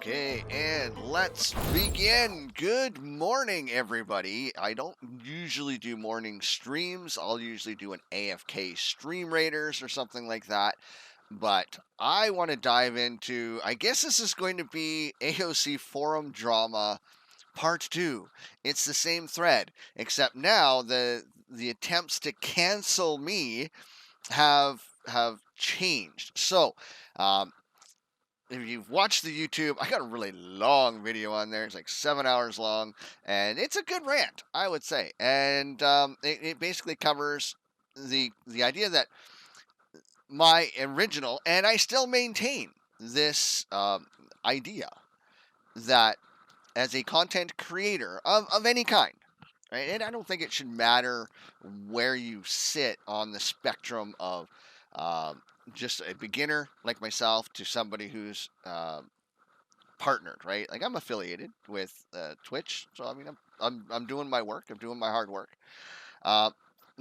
Okay, and let's begin. Good morning, everybody. I don't usually do morning streams. I'll usually do an AFK Stream Raiders or something like that. But I want to dive into, I guess this is going to be AoC Forum Drama Part 2. It's the same thread, except now the attempts to cancel me have changed. So, um, if you've watched the YouTube, I got a really long video on there. It's like 7 hours long, and it's a good rant, I would say. And it basically covers the idea that my original, and I still maintain this idea that as a content creator of any kind, right? And I don't think it should matter where you sit on the spectrum of um, just a beginner like myself to somebody who's partnered, right? Like I'm affiliated with Twitch, so I mean I'm doing my work, I'm doing my hard work. Uh,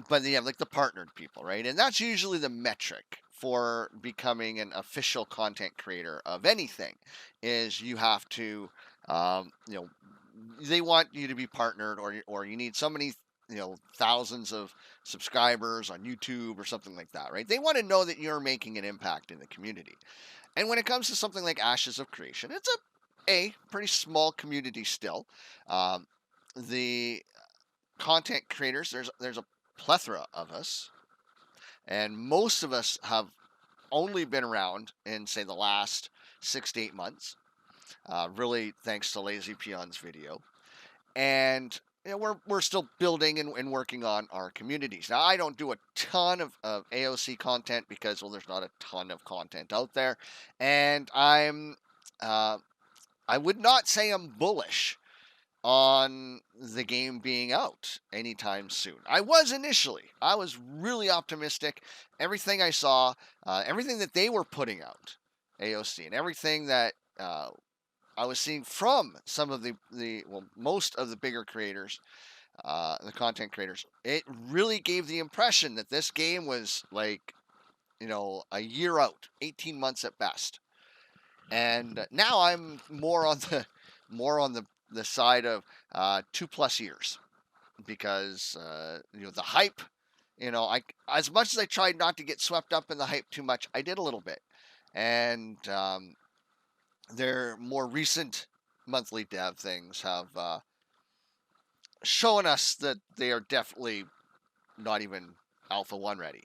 but you have like the partnered people, right? And that's usually the metric for becoming an official content creator of anything. Is you have to, you know, they want you to be partnered, or you need so many, thousands of subscribers on YouTube or something like that, right? They want to know that you're making an impact in the community. And when it comes to something like Ashes of Creation, it's a pretty small community still. Um, the content creators, there's a plethora of us, and most of us have only been around in say the last 6 to 8 months. Really, thanks to Lazy Peon's video, and we're still building and working on our communities. Now, I don't do a ton of AOC content because, well, there's not a ton of content out there, and uh, I would not say I'm bullish on the game being out anytime soon. I was initially. I was really optimistic. Everything I saw, everything that they were putting out, AOC, and everything that I was seeing from some of most of the bigger creators, the content creators, it really gave the impression that this game was like, a year out, 18 months at best. And now I'm more on the side of 2+ years because the hype. I as much as I tried not to get swept up in the hype too much, I did a little bit, and their more recent monthly dev things have shown us that they are definitely not even Alpha 1 ready,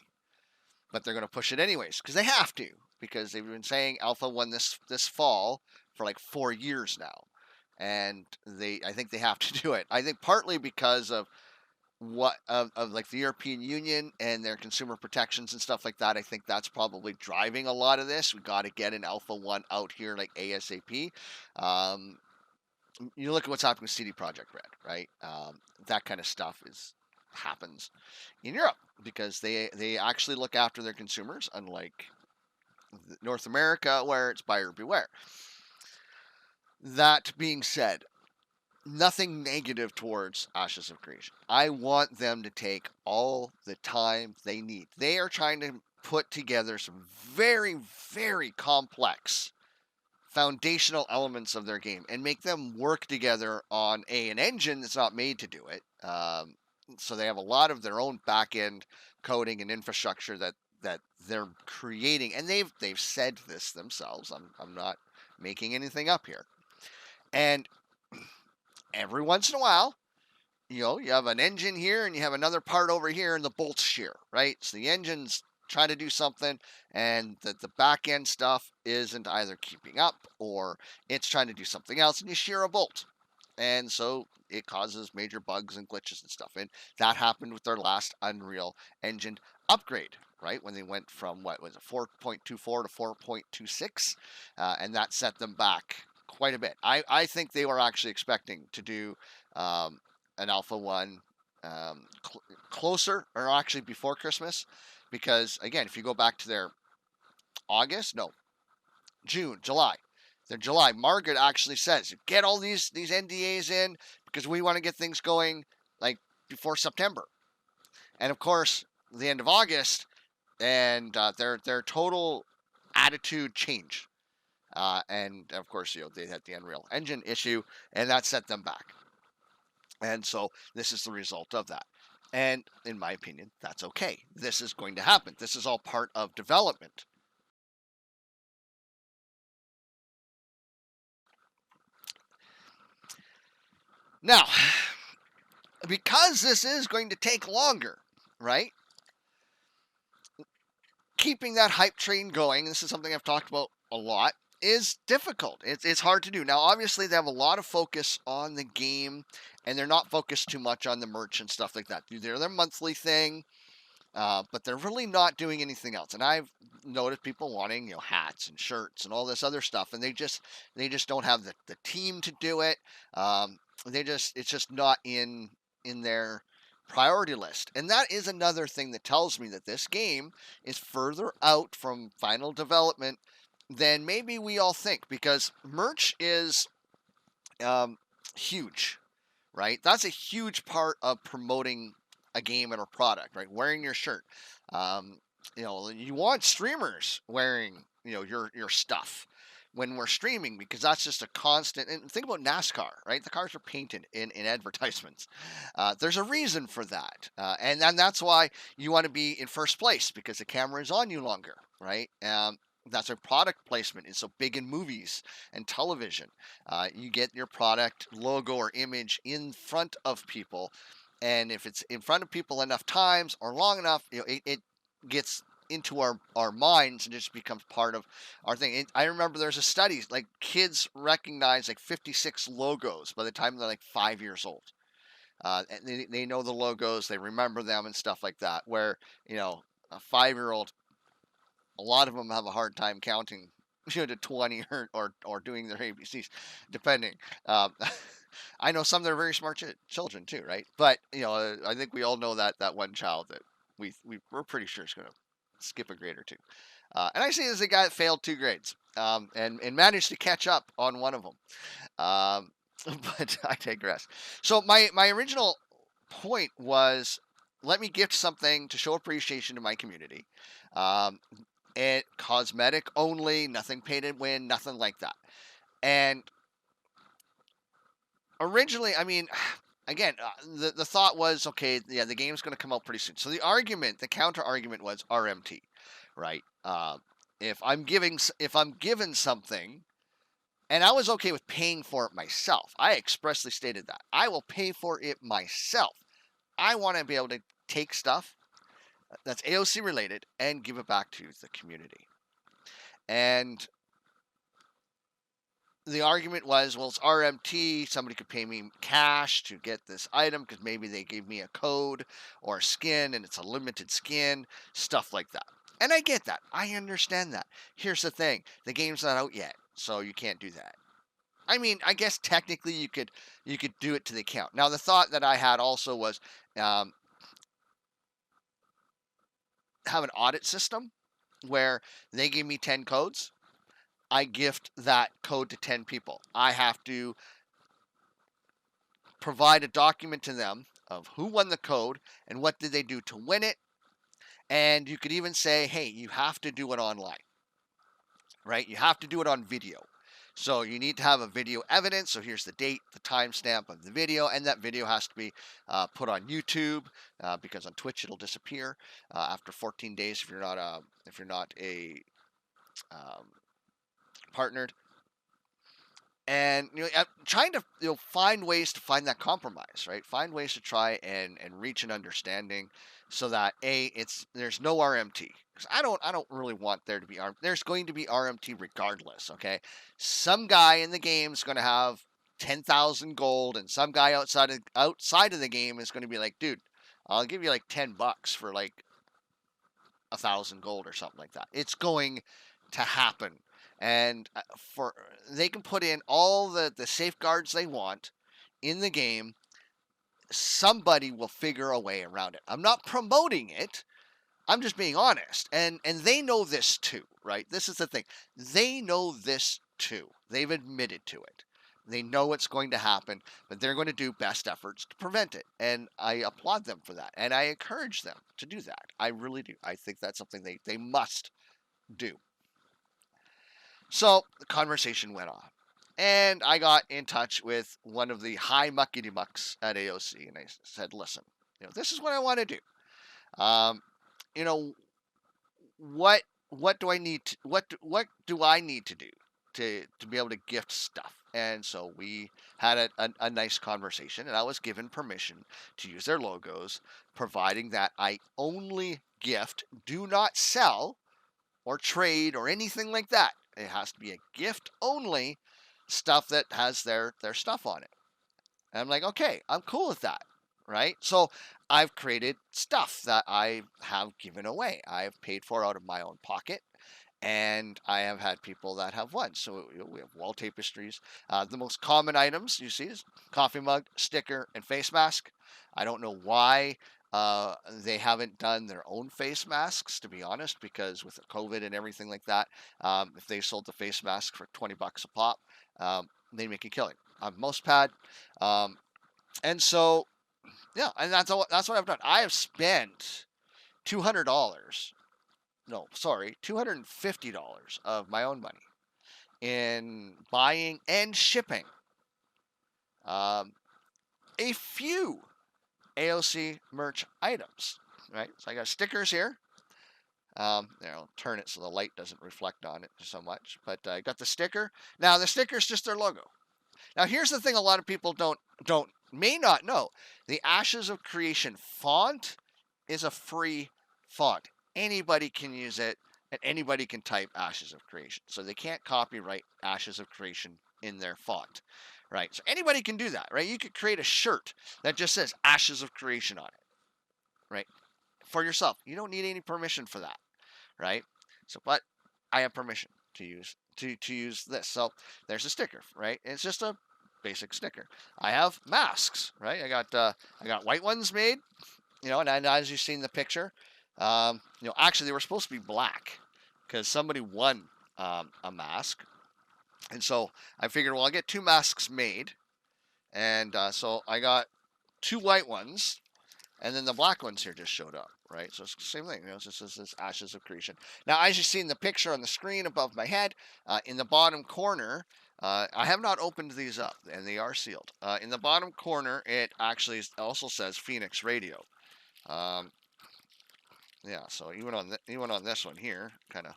but they're going to push it anyways because they have to, because they've been saying Alpha 1 this fall for like 4 years now, and I think they have to do it. I think partly because of like the European Union and their consumer protections and stuff like that. I think that's probably driving a lot of this. We got to get an Alpha 1 out here like ASAP. Um, you look at what's happening with CD Projekt Red, right? That kind of stuff happens in Europe because they actually look after their consumers, unlike North America where it's buyer beware. That being said, nothing negative towards Ashes of Creation. I want them to take all the time they need. They are trying to put together some very, very complex foundational elements of their game and make them work together on an engine that's not made to do it. So they have a lot of their own back end coding and infrastructure that they're creating, and they've said this themselves. I'm not making anything up here. And every once in a while, you have an engine here and you have another part over here and the bolts shear, right? So the engine's trying to do something and the back end stuff isn't either keeping up or it's trying to do something else and you shear a bolt. And so it causes major bugs and glitches and stuff. And that happened with their last Unreal Engine upgrade, right? When they went from, what was it, 4.24 to 4.26, and that set them back quite a bit. I think they were actually expecting to do an Alpha 1 closer, or actually before Christmas, because again, if you go back to their June, July, their July, Margaret actually says, get all these NDAs in because we want to get things going like before September. And of course, the end of August, and their total attitude changed. And of course, they had the Unreal Engine issue, and that set them back. And so this is the result of that. And in my opinion, that's okay. This is going to happen. This is all part of development. Now, because this is going to take longer, right? Keeping that hype train going, this is something I've talked about a lot, is difficult. It's hard to do. Now, obviously, they have a lot of focus on the game, and they're not focused too much on the merch and stuff like that. They're their monthly thing, but they're really not doing anything else. And I've noticed people wanting, hats and shirts and all this other stuff, and they just don't have the team to do it. It's just not in their priority list. And that is another thing that tells me that this game is further out from final development than maybe we all think, because merch is huge, right? That's a huge part of promoting a game or a product, right? Wearing your shirt. You want streamers wearing, your stuff when we're streaming, because that's just a constant. And think about NASCAR, right? The cars are painted in advertisements. There's a reason for that, and then that's why you want to be in first place, because the camera is on you longer, right? That's why product placement is so big in movies and television. You get your product logo or image in front of people, and if it's in front of people enough times or long enough, it gets into our minds and just becomes part of our thing. I remember there's a study, like, kids recognize like 56 logos by the time they're like 5 years old. And they know the logos, they remember them and stuff like that. Where, a 5-year-old, a lot of them have a hard time counting, to 20, or doing their ABCs, depending. Um, I know some that are very smart children too, right? But I think we all know that one child that we're pretty sure is going to skip a grade or two. And I see this as a guy that failed 2 grades, and managed to catch up on one of them. Um, but I digress. So my original point was, let me gift something to show appreciation to my community. Um, and cosmetic only, nothing pay to win, nothing like that. And originally, I mean, again, the thought was, okay, yeah, the game's going to come out pretty soon. So the counter argument was RMT, right? If I'm given something, and I was okay with paying for it myself. I expressly stated that I will pay for it myself. I want to be able to take stuff that's AoC related and give it back to the community. And the argument was, well, it's RMT. Somebody could pay me cash to get this item because maybe they gave me a code or a skin and it's a limited skin, stuff like that. And I get that. I understand that. Here's the thing, the game's not out yet, so you can't do that. I mean, I guess technically you could do it to the account. Now, the thought that I had also was, have an audit system where they give me 10 codes. I gift that code to 10 people. I have to provide a document to them of who won the code and what did they do to win it. And you could even say, hey, you have to do it online, right? You have to do it on video. So you need to have a video evidence. So here's the date, the timestamp of the video, and that video has to be put on YouTube, because on Twitch it'll disappear after 14 days if you're not a um, partnered. And trying to find ways to find that compromise, right? Find ways to try and reach an understanding, so that there's no RMT, because I don't really want there to be there's going to be RMT regardless. Okay, some guy in the game is going to have 10,000 gold, and some guy outside of the game is going to be like, dude, I'll give you like $10 for like 1,000 gold or something like that. It's going to happen. And they can put in all the safeguards they want in the game. Somebody will figure a way around it. I'm not promoting it. I'm just being honest. And they know this too, right? This is the thing. They know this too. They've admitted to it. They know it's going to happen, but they're going to do best efforts to prevent it. And I applaud them for that. And I encourage them to do that. I really do. I think that's something they must do. So the conversation went on. And I got in touch with one of the high muckety mucks at AoC, and I said, "Listen, this is what I want to do. Um, you know, what do I need to what do I need to do to be able to gift stuff?" And so we had a nice conversation, and I was given permission to use their logos, providing that I only gift, do not sell or trade or anything like that. It has to be a gift only stuff that has their stuff on it. And I'm like, okay, I'm cool with that, right? So I've created stuff that I have given away. I've paid for out of my own pocket, and I have had people that have won. So we have wall tapestries. The most common items you see is coffee mug, sticker, and face mask. I don't know why they haven't done their own face masks, to be honest, because with COVID and everything like that, if they sold the face mask for $20 a pop, they'd make a killing. Mouse pad, um, and so yeah, and that's what I've done. I have spent $200. No, sorry, $250 of my own money in buying and shipping um, a few AoC merch items. Right, so I got stickers here. There, I'll turn it so the light doesn't reflect on it so much. But I got the sticker. Now the sticker is just their logo. Now here's the thing: a lot of people may not know. The Ashes of Creation font is a free font. Anybody can use it, and anybody can type Ashes of Creation. So they can't copyright Ashes of Creation in their font, right? So anybody can do that, right? You could create a shirt that just says Ashes of Creation on it, right? For yourself. You don't need any permission for that, right? So, but I have permission to use this. So there's a sticker, right? It's just a basic sticker. I have masks, right? I got white ones made, and as you've seen the picture, actually they were supposed to be black because somebody won a mask, and so I figured, well, I'll get two masks made, and so I got two white ones, and then the black ones here just showed up, right? So it's the same thing, it's just this Ashes of Creation. Now, as you see in the picture on the screen above my head, in the bottom corner, I have not opened these up, and they are sealed. In the bottom corner, it actually also says Phoenix Radio. Yeah, so even on this one here, kind of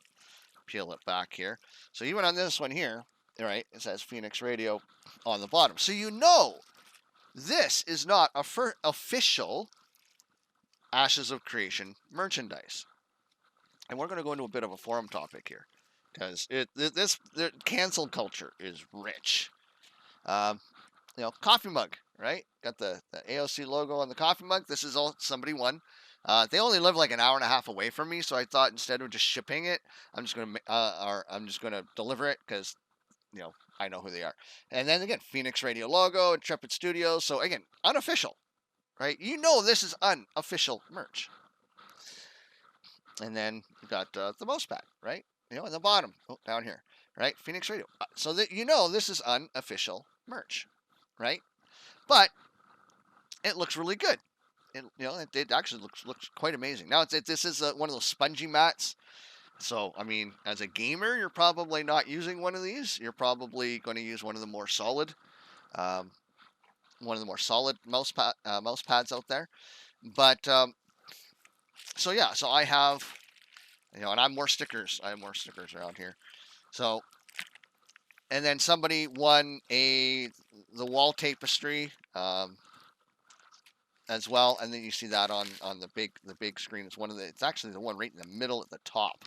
peel it back here. So even on this one here, right, it says Phoenix Radio on the bottom. So this is not official Ashes of Creation merchandise. And we're going to go into a bit of a forum topic here, because the cancel culture is rich. Coffee mug, right? Got the AoC logo on the coffee mug. This is all somebody won. They only live like an hour and a half away from me, so I thought instead of just shipping it, I'm just gonna deliver it because I know who they are. And then again, Phoenix Radio logo, Intrepid Studios. So again, unofficial, right? This is unofficial merch. And then you got the mouse pad, right? In the bottom, down here, right? Phoenix Radio. So that this is unofficial merch, right? But it looks really good. It actually looks quite amazing. Now this is one of those spongy mats. So I mean, as a gamer, you're probably not using one of these. You're probably going to use one of the more solid, mouse pads out there. But so yeah, so I have, and I have more stickers. I have more stickers around here. So, and then somebody won the wall tapestry as well, and then you see that on the big screen. It's actually the one right in the middle at the top.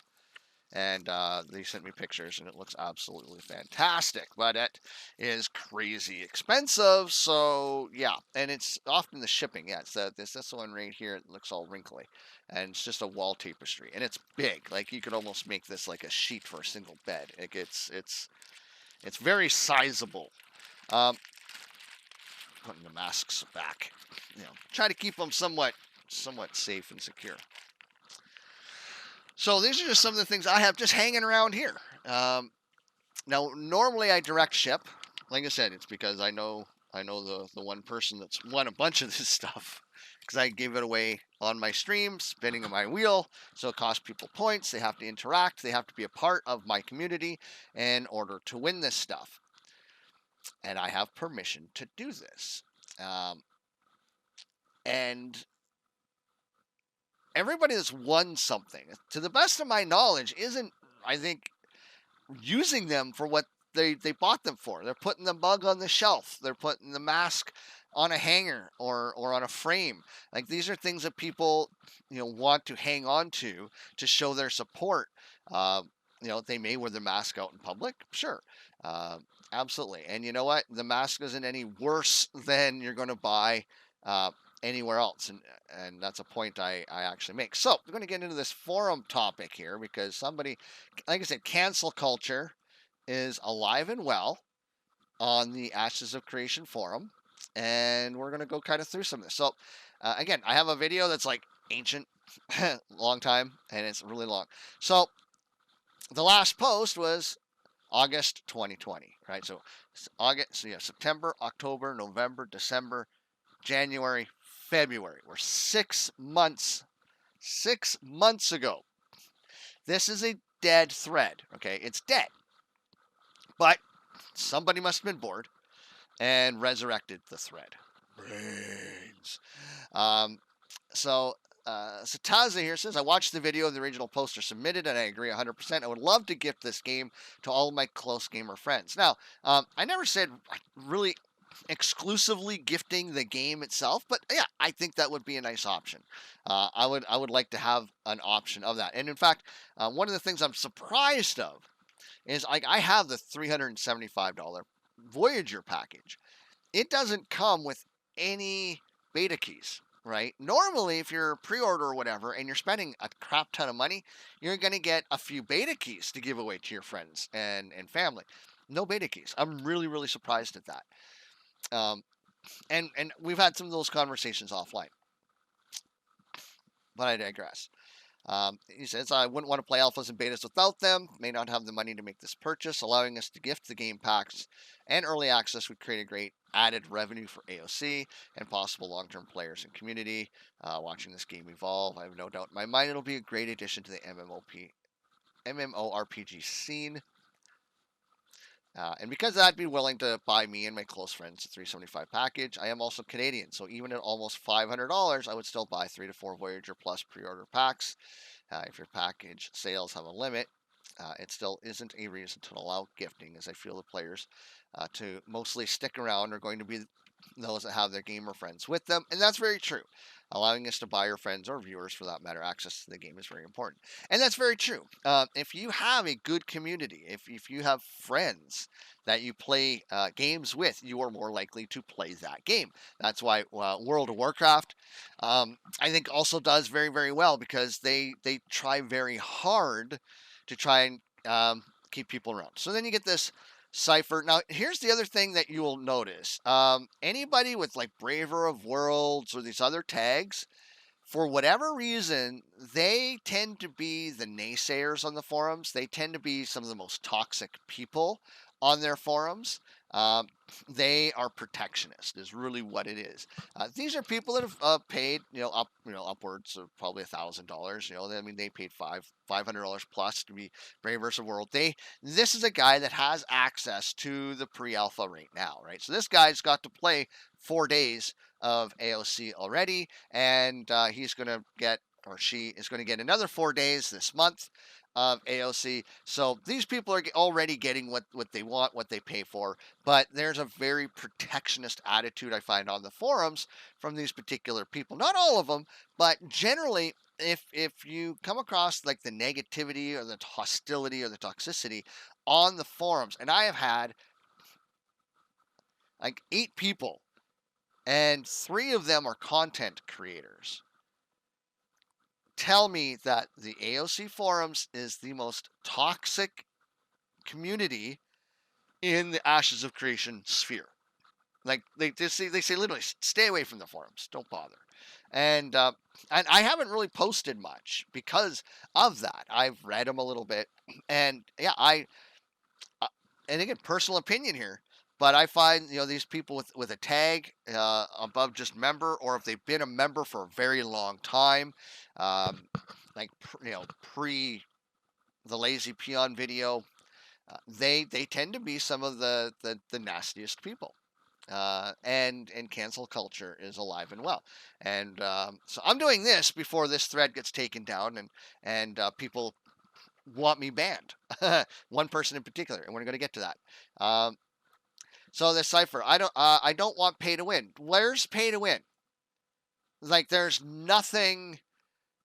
And they sent me pictures, and it looks absolutely fantastic, but it is crazy expensive. So yeah, and it's often the shipping. Yeah, it's this one right here. It looks all wrinkly, and it's just a wall tapestry, and it's big. Like you could almost make this like a sheet for a single bed. It's very sizable. Putting the masks back, try to keep them somewhat safe and secure. So these are just some of the things I have just hanging around here. Now, normally I direct ship. Like I said, it's because I know the one person that's won a bunch of this stuff, because I gave it away on my stream, spinning my wheel. So it costs people points. They have to interact. They have to be a part of my community in order to win this stuff. And I have permission to do this. And everybody that's won something, to the best of my knowledge, isn't, I think, using them for what they bought them for. They're putting the mug on the shelf. They're putting the mask on a hanger or on a frame. Like, these are things that people, want to hang on to show their support. They may wear the mask out in public, sure, absolutely. And you know what? The mask isn't any worse than you're going to buy anywhere else, and that's a point I actually make. So we're going to get into this forum topic here because somebody, like I said, cancel culture is alive and well on the Ashes of Creation forum, and we're going to go kind of through some of this. So again, I have a video that's like ancient, long time, and it's really long. So the last post was August 2020, right? So September, October, November, December, January, February. We're 6 months. 6 months ago. This is a dead thread. Okay, it's dead. But somebody must have been bored and resurrected the thread. Brains. Sataza here says, I watched the video of the original poster submitted, and I agree 100%. I would love to gift this game to all of my close gamer friends. Now, I never said really exclusively gifting the game itself, but yeah, I think that would be a nice option. I would like to have an option of that. And in fact, one of the things I'm surprised of is I have the $375 Voyager package. It doesn't come with any beta keys, right? Normally, if you're pre-order or whatever and you're spending a crap ton of money, you're going to get a few beta keys to give away to your friends and family. No beta keys. I'm really, really surprised at that. And we've had some of those conversations offline, but I digress. He says, I wouldn't want to play alphas and betas without them. May not have the money to make this purchase. Allowing us to gift the game packs and early access would create a great added revenue for AoC and possible long-term players and community. Watching this game evolve, I have no doubt in my mind it'll be a great addition to the MMORPG scene. And because I'd be willing to buy me and my close friends a $375 package, I am also Canadian, so even at almost $500, I would still buy 3 to 4 Voyager Plus pre-order packs. If your package sales have a limit, it still isn't a reason to allow gifting, as I feel the players to mostly stick around are going to be those that have their gamer friends with them, and that's very true. Allowing us to buy your friends or viewers, for that matter, access to the game is very important. And that's very true. If you have a good community, if you have friends that you play games with, you are more likely to play that game. That's why World of Warcraft, I think, also does very, very well because they try very hard to try and keep people around. So then you get this Cypher. Now, here's the other thing that you will notice. Anybody with like Braver of Worlds or these other tags, for whatever reason, they tend to be the naysayers on the forums. They tend to be some of the most toxic people on their forums. They are protectionist, is really what it is. These are people that have paid, upwards of probably $1,000. I mean, they paid $500 plus to be Brave vs. World. This is a guy that has access to the pre-alpha right now, right? So this guy's got to play 4 days of AoC already, and he's going to get, or she is going to get, another 4 days this month of AoC. So these people are already getting what they want, what they pay for. But there's a very protectionist attitude I find on the forums from these particular people. Not all of them, but generally, if you come across like the negativity or the hostility or the toxicity on the forums, and I have had like 8 people, and 3 of them are content creators, tell me that the AoC forums is the most toxic community in the Ashes of Creation sphere. Like they say literally, stay away from the forums, don't bother. And I haven't really posted much because of that. I've read them a little bit, and yeah, and again, personal opinion here. But I find, these people with a tag above just member, or if they've been a member for a very long time, um, like pre the lazy peon video, they tend to be some of the nastiest people. And cancel culture is alive and well. And so I'm doing this before this thread gets taken down, and people want me banned. One person in particular, and we're going to get to that. So this cipher, I don't want pay to win. Where's pay to win? Like, there's nothing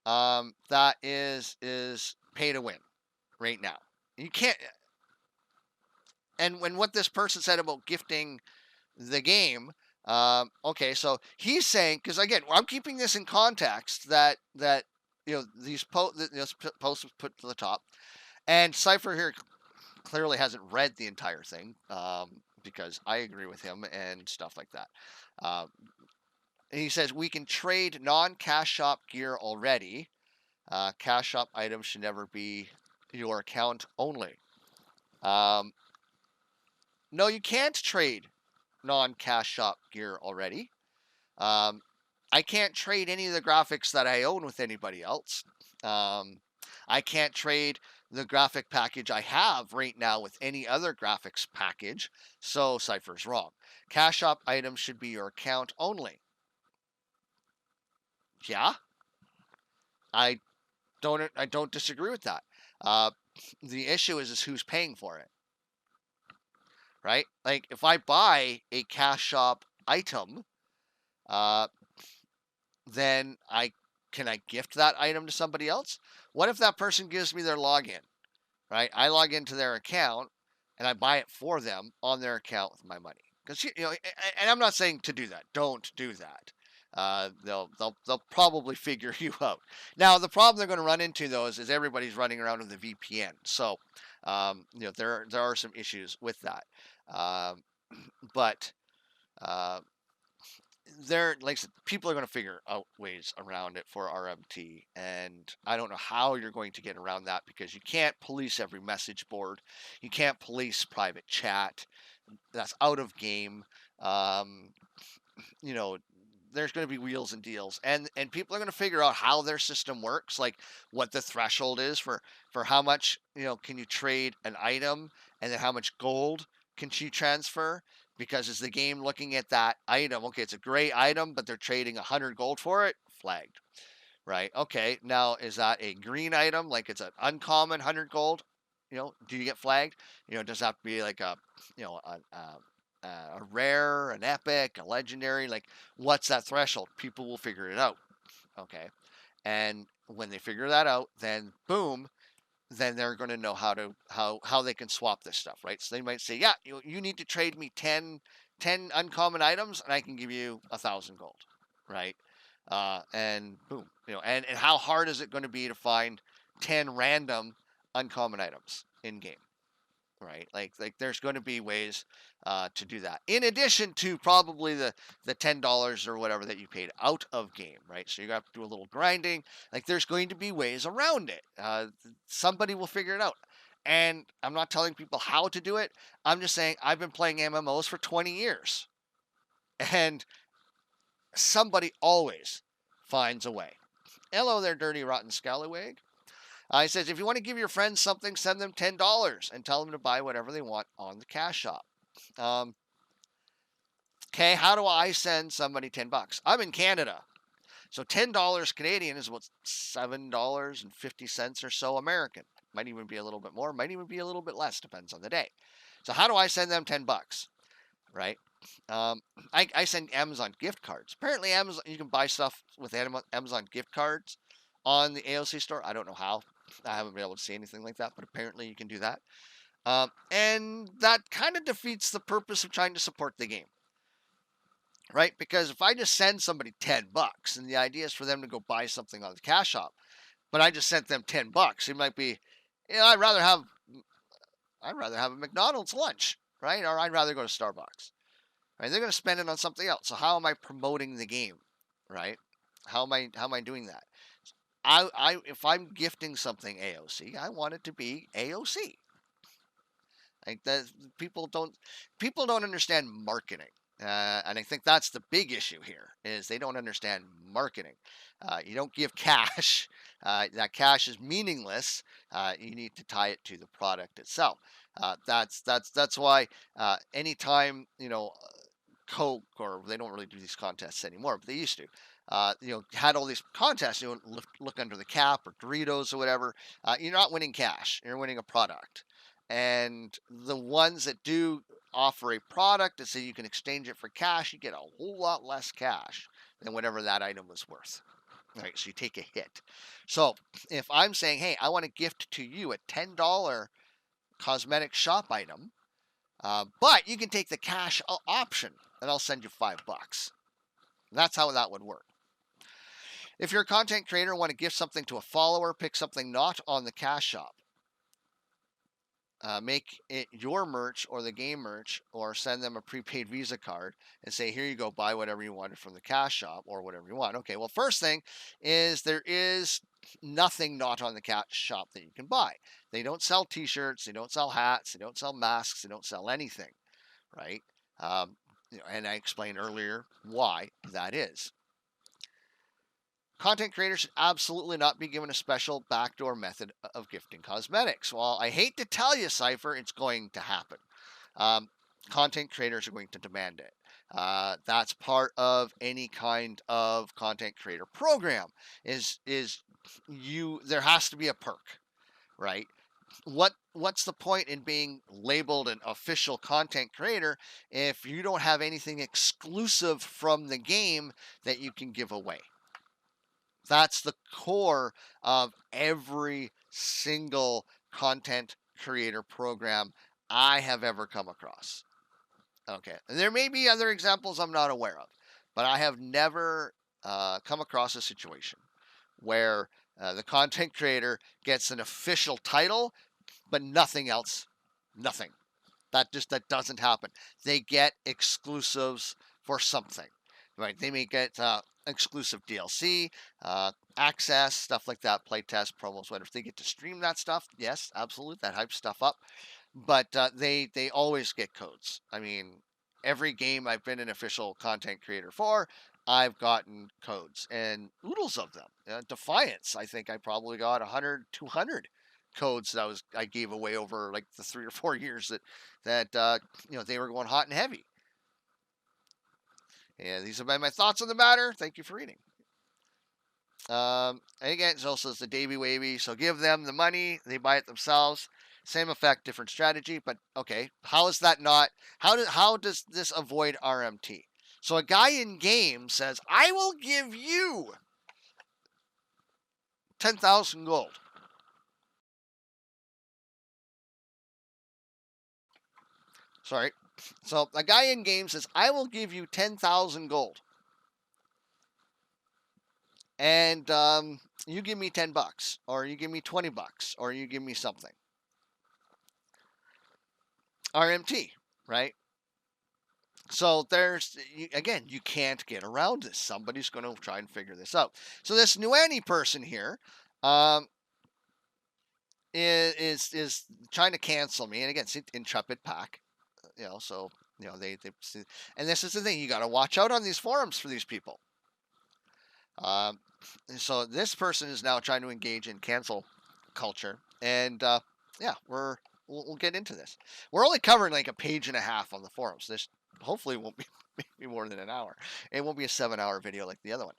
that is pay to win right now. You can't. And when what this person said about gifting the game, okay, so he's saying, because again, I'm keeping this in context that these posts was put to the top, and Cypher here clearly hasn't read the entire thing, because I agree with him and stuff like that. And he says we can trade non-cash shop gear already. Cash shop items should never be your account only. No, you can't trade non-cash shop gear already. I can't trade any of the graphics that I own with anybody else. I can't trade the graphic package I have right now with any other graphics package. So Cypher's wrong. Cash shop items should be your account only. Yeah, I don't disagree with that. The issue is who's paying for it, right? Like, if I buy a cash shop item, then can I gift that item to somebody else? What if that person gives me their login, right? I log into their account and I buy it for them on their account with my money. Because and I'm not saying to do that. Don't do that. They'll probably figure you out. Now, the problem they're going to run into, though, is everybody's running around with a VPN. So there are some issues with that. But like I said, people are going to figure out ways around it for RMT, and I don't know how you're going to get around that, because you can't police every message board, you can't police private chat. That's out of game. You know, there's going to be wheels and deals, and people are going to figure out how their system works, like what the threshold is for how much can you trade an item, and then how much gold can you transfer. Because is the game looking at that item, okay, it's a great item, but they're trading 100 gold for it, flagged, right? Okay, now is that a green item, like it's an uncommon 100 gold, do you get flagged? Does that have to be like a rare, an epic, a legendary? Like, what's that threshold? People will figure it out. Okay, and when they figure that out, then boom, then they're going to know how they can swap this stuff, right? So they might say, yeah, you need to trade me 10 uncommon items, and I can give you 1,000 gold, right? And boom, and how hard is it going to be to find 10 random uncommon items in game? Right, like there's going to be ways to do that, in addition to probably the $10 or whatever that you paid out of game, right? So you have to do a little grinding. Like, there's going to be ways around it. Somebody will figure it out, and I'm not telling people how to do it. I'm just saying I've been playing MMOs for 20 years, and somebody always finds a way. Hello there, dirty rotten scallywag. He says, if you want to give your friends something, send them $10 and tell them to buy whatever they want on the cash shop. Okay, how do I send somebody $10? I'm in Canada. So $10 Canadian is about $7.50 or so American. Might even be a little bit more, might even be a little bit less, depends on the day. So how do I send them $10? Right? I send Amazon gift cards. Apparently, Amazon, you can buy stuff with Amazon gift cards on the AoC store. I don't know how. I haven't been able to see anything like that, but apparently you can do that. And that kind of defeats the purpose of trying to support the game, right? Because if I just send somebody $10 and the idea is for them to go buy something on the cash shop, but I just sent them $10, it might be, I'd rather have a McDonald's lunch, right? Or I'd rather go to Starbucks. Right? They're going to spend it on something else. So how am I promoting the game, right? How am I doing that? If I'm gifting something AoC, I want it to be AoC. Like that, people don't understand marketing. And I think that's the big issue here is they don't understand marketing. You don't give cash. That cash is meaningless. You need to tie it to the product itself. That's why anytime Coke, or they don't really do these contests anymore, but they used to. Had all these contests. Look under the cap or Doritos or whatever. You're not winning cash. You're winning a product. And the ones that do offer a product and say you can exchange it for cash, you get a whole lot less cash than whatever that item was worth. Right, so you take a hit. So if I'm saying, hey, I want to gift to you a $10 cosmetic shop item, but you can take the cash option, and I'll send you $5. That's how that would work. If you're a content creator and want to gift something to a follower, pick something not on the cash shop. Make it your merch or the game merch, or send them a prepaid Visa card and say, here you go, buy whatever you wanted from the cash shop or whatever you want. Okay, well, first thing is there is nothing not on the cash shop that you can buy. They don't sell t-shirts, they don't sell hats, they don't sell masks, they don't sell anything, right? And I explained earlier why that is. Content creators should absolutely not be given a special backdoor method of gifting cosmetics. Well, I hate to tell you, Cypher, it's going to happen. Content creators are going to demand it. That's part of any kind of content creator program. There has to be a perk, right? What's the point in being labeled an official content creator if you don't have anything exclusive from the game that you can give away? That's the core of every single content creator program I have ever come across. Okay, and there may be other examples I'm not aware of, but I have never come across a situation where the content creator gets an official title, but nothing else. Nothing. That doesn't happen. They get exclusives for something, right? They may get exclusive DLC, access, stuff like that, playtest, promos, whatever. If they get to stream that stuff, yes, absolutely, that hypes stuff up. But they always get codes. I mean, every game I've been an official content creator for, I've gotten codes and oodles of them. Defiance, I think I probably got 100, 200 codes that I gave away over like the 3 or 4 years that they were going hot and heavy. And these have been my thoughts on the matter. Thank you for reading. And again, it also says the Davy Wavy. So give them the money, they buy it themselves. Same effect, different strategy. But okay, how is that not? How does this avoid RMT? So a guy in game says, "I will give you 10,000 gold." Sorry. So a guy in game says, "I will give you 10,000 gold." And you give me $10, or you give me $20, or you give me something. RMT, right? So again, you can't get around this. Somebody's going to try and figure this out. So this Nuani person here is trying to cancel me, and again, it's Intrepid Pack, So they and this is the thing, you got to watch out on these forums for these people. So this person is now trying to engage in cancel culture, and yeah, we'll get into this. We're only covering like a page and a half on the forums. This hopefully won't be maybe more than an hour. It won't be a 7-hour video like the other one.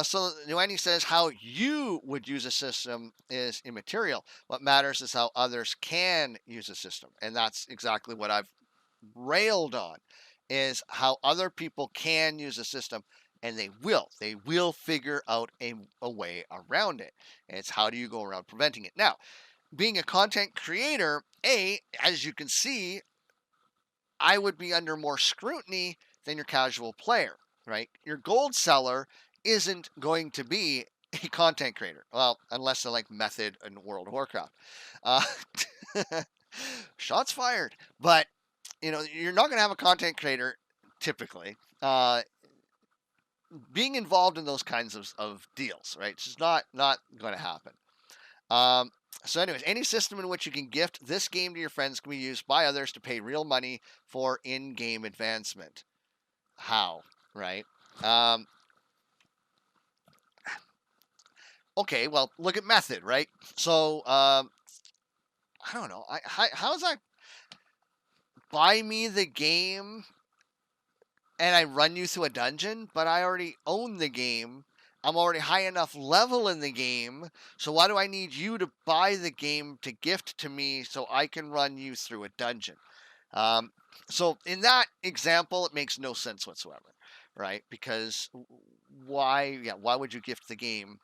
So Nuani says how you would use a system is immaterial. What matters is how others can use a system, and that's exactly what I've railed on, is how other people can use a system. And they will figure out a way around it. And it's how do you go around preventing it? Now, being a content creator, as you can see, I would be under more scrutiny than your casual player, right? Your gold seller isn't going to be a content creator. Well, unless they're like Method in World of Warcraft. Shots fired. But, you're not going to have a content creator typically. Being involved in those kinds of deals, right? It's just not going to happen. So anyways, any system in which you can gift this game to your friends can be used by others to pay real money for in-game advancement. How? Right? Um, okay, well, look at method, right? So, I don't know. How's that? Buy me the game and I run you through a dungeon, but I already own the game. I'm already high enough level in the game. So why do I need you to buy the game to gift to me so I can run you through a dungeon? Um, so in that example, it makes no sense whatsoever, right? Because why would you gift the game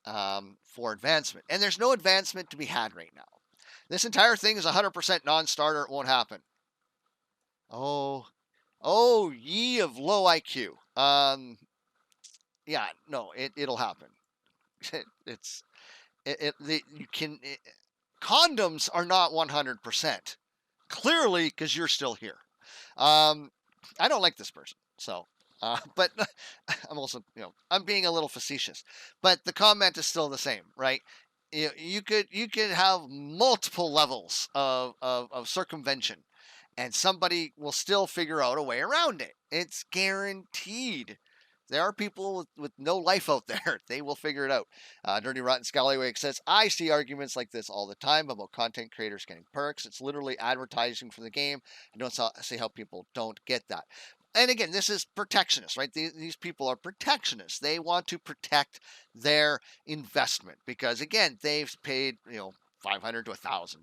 for advancement? And there's no advancement to be had right now. This entire thing is 100% non-starter. It won't happen. Oh, ye of low IQ. Yeah, no, it'll happen. it's you can condoms are not 100%. Clearly, because you're still here. I don't like this person, so. But I'm also, I'm being a little facetious. But the comment is still the same, right? You could have multiple levels of circumvention, and somebody will still figure out a way around it. It's guaranteed. There are people with no life out there. They will figure it out. Dirty Rotten Scallywag says, I see arguments like this all the time about content creators getting perks. It's literally advertising for the game. I don't see how people don't get that. And again, this is protectionist, right? These people are protectionists. They want to protect their investment because, again, they've paid, $500 to $1,000,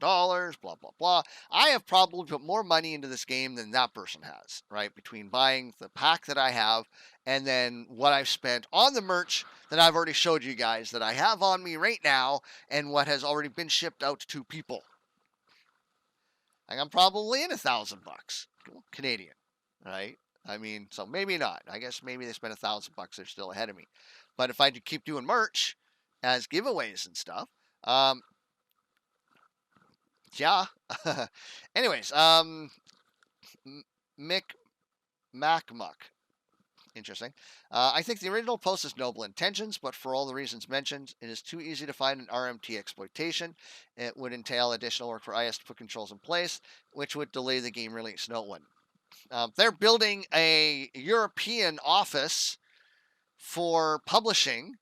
blah, blah, blah. I have probably put more money into this game than that person has, right? Between buying the pack that I have and then what I've spent on the merch that I've already showed you guys that I have on me right now and what has already been shipped out to people. Like I'm probably in $1,000 Canadian, right? I mean, so maybe not. I guess maybe they spent $1,000. They're still ahead of me. But if I keep doing merch as giveaways and stuff, yeah. Anyways, Mick Macmuck. Interesting. I think the original post has noble intentions, but for all the reasons mentioned, it is too easy to find an RMT exploitation. It would entail additional work for IS to put controls in place, which would delay the game release. No one. They're building a European office for publishing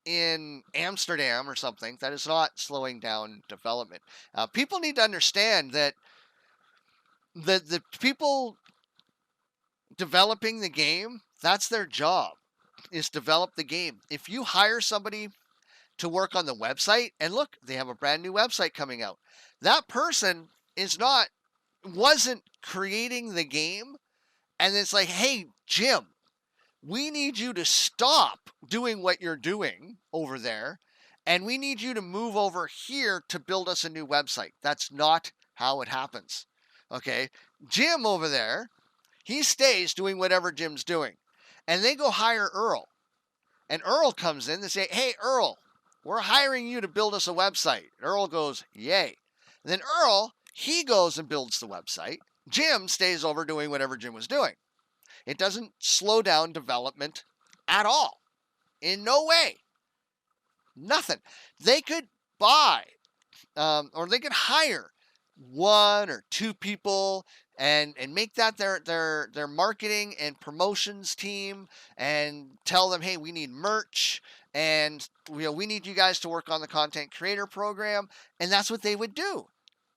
in Amsterdam or something. That is not slowing down development. People need to understand that the people developing the game, that's their job, is develop the game. If you hire somebody to work on the website, and look, they have a brand new website coming out, that person wasn't creating the game, and it's like, hey, Jim, we need you to stop doing what you're doing over there, and we need you to move over here to build us a new website. That's not how it happens. Okay? Jim over there, he stays doing whatever Jim's doing. And they go hire Earl. And Earl comes in and say, hey, Earl, we're hiring you to build us a website. Earl goes, yay. And then Earl, he goes and builds the website. Jim stays over doing whatever Jim was doing. It doesn't slow down development at all. In no way. Nothing. They could buy or they could hire one or two people and make that their marketing and promotions team and tell them, hey, we need merch and we need you guys to work on the content creator program, and that's what they would do.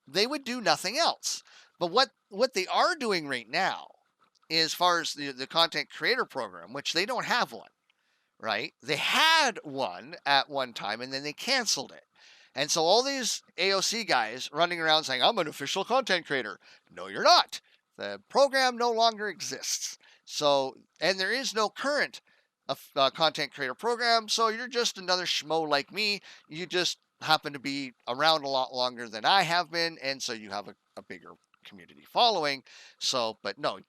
They would do nothing else. But what they are doing right now, as far as the content creator program, which they don't have one, right? They had one at one time and then they canceled it. And so all these AoC guys running around saying, I'm an official content creator. No, you're not. The program no longer exists. So, and there is no current content creator program. So you're just another schmo like me. You just happen to be around a lot longer than I have been. And so you have a bigger community following. So, but no,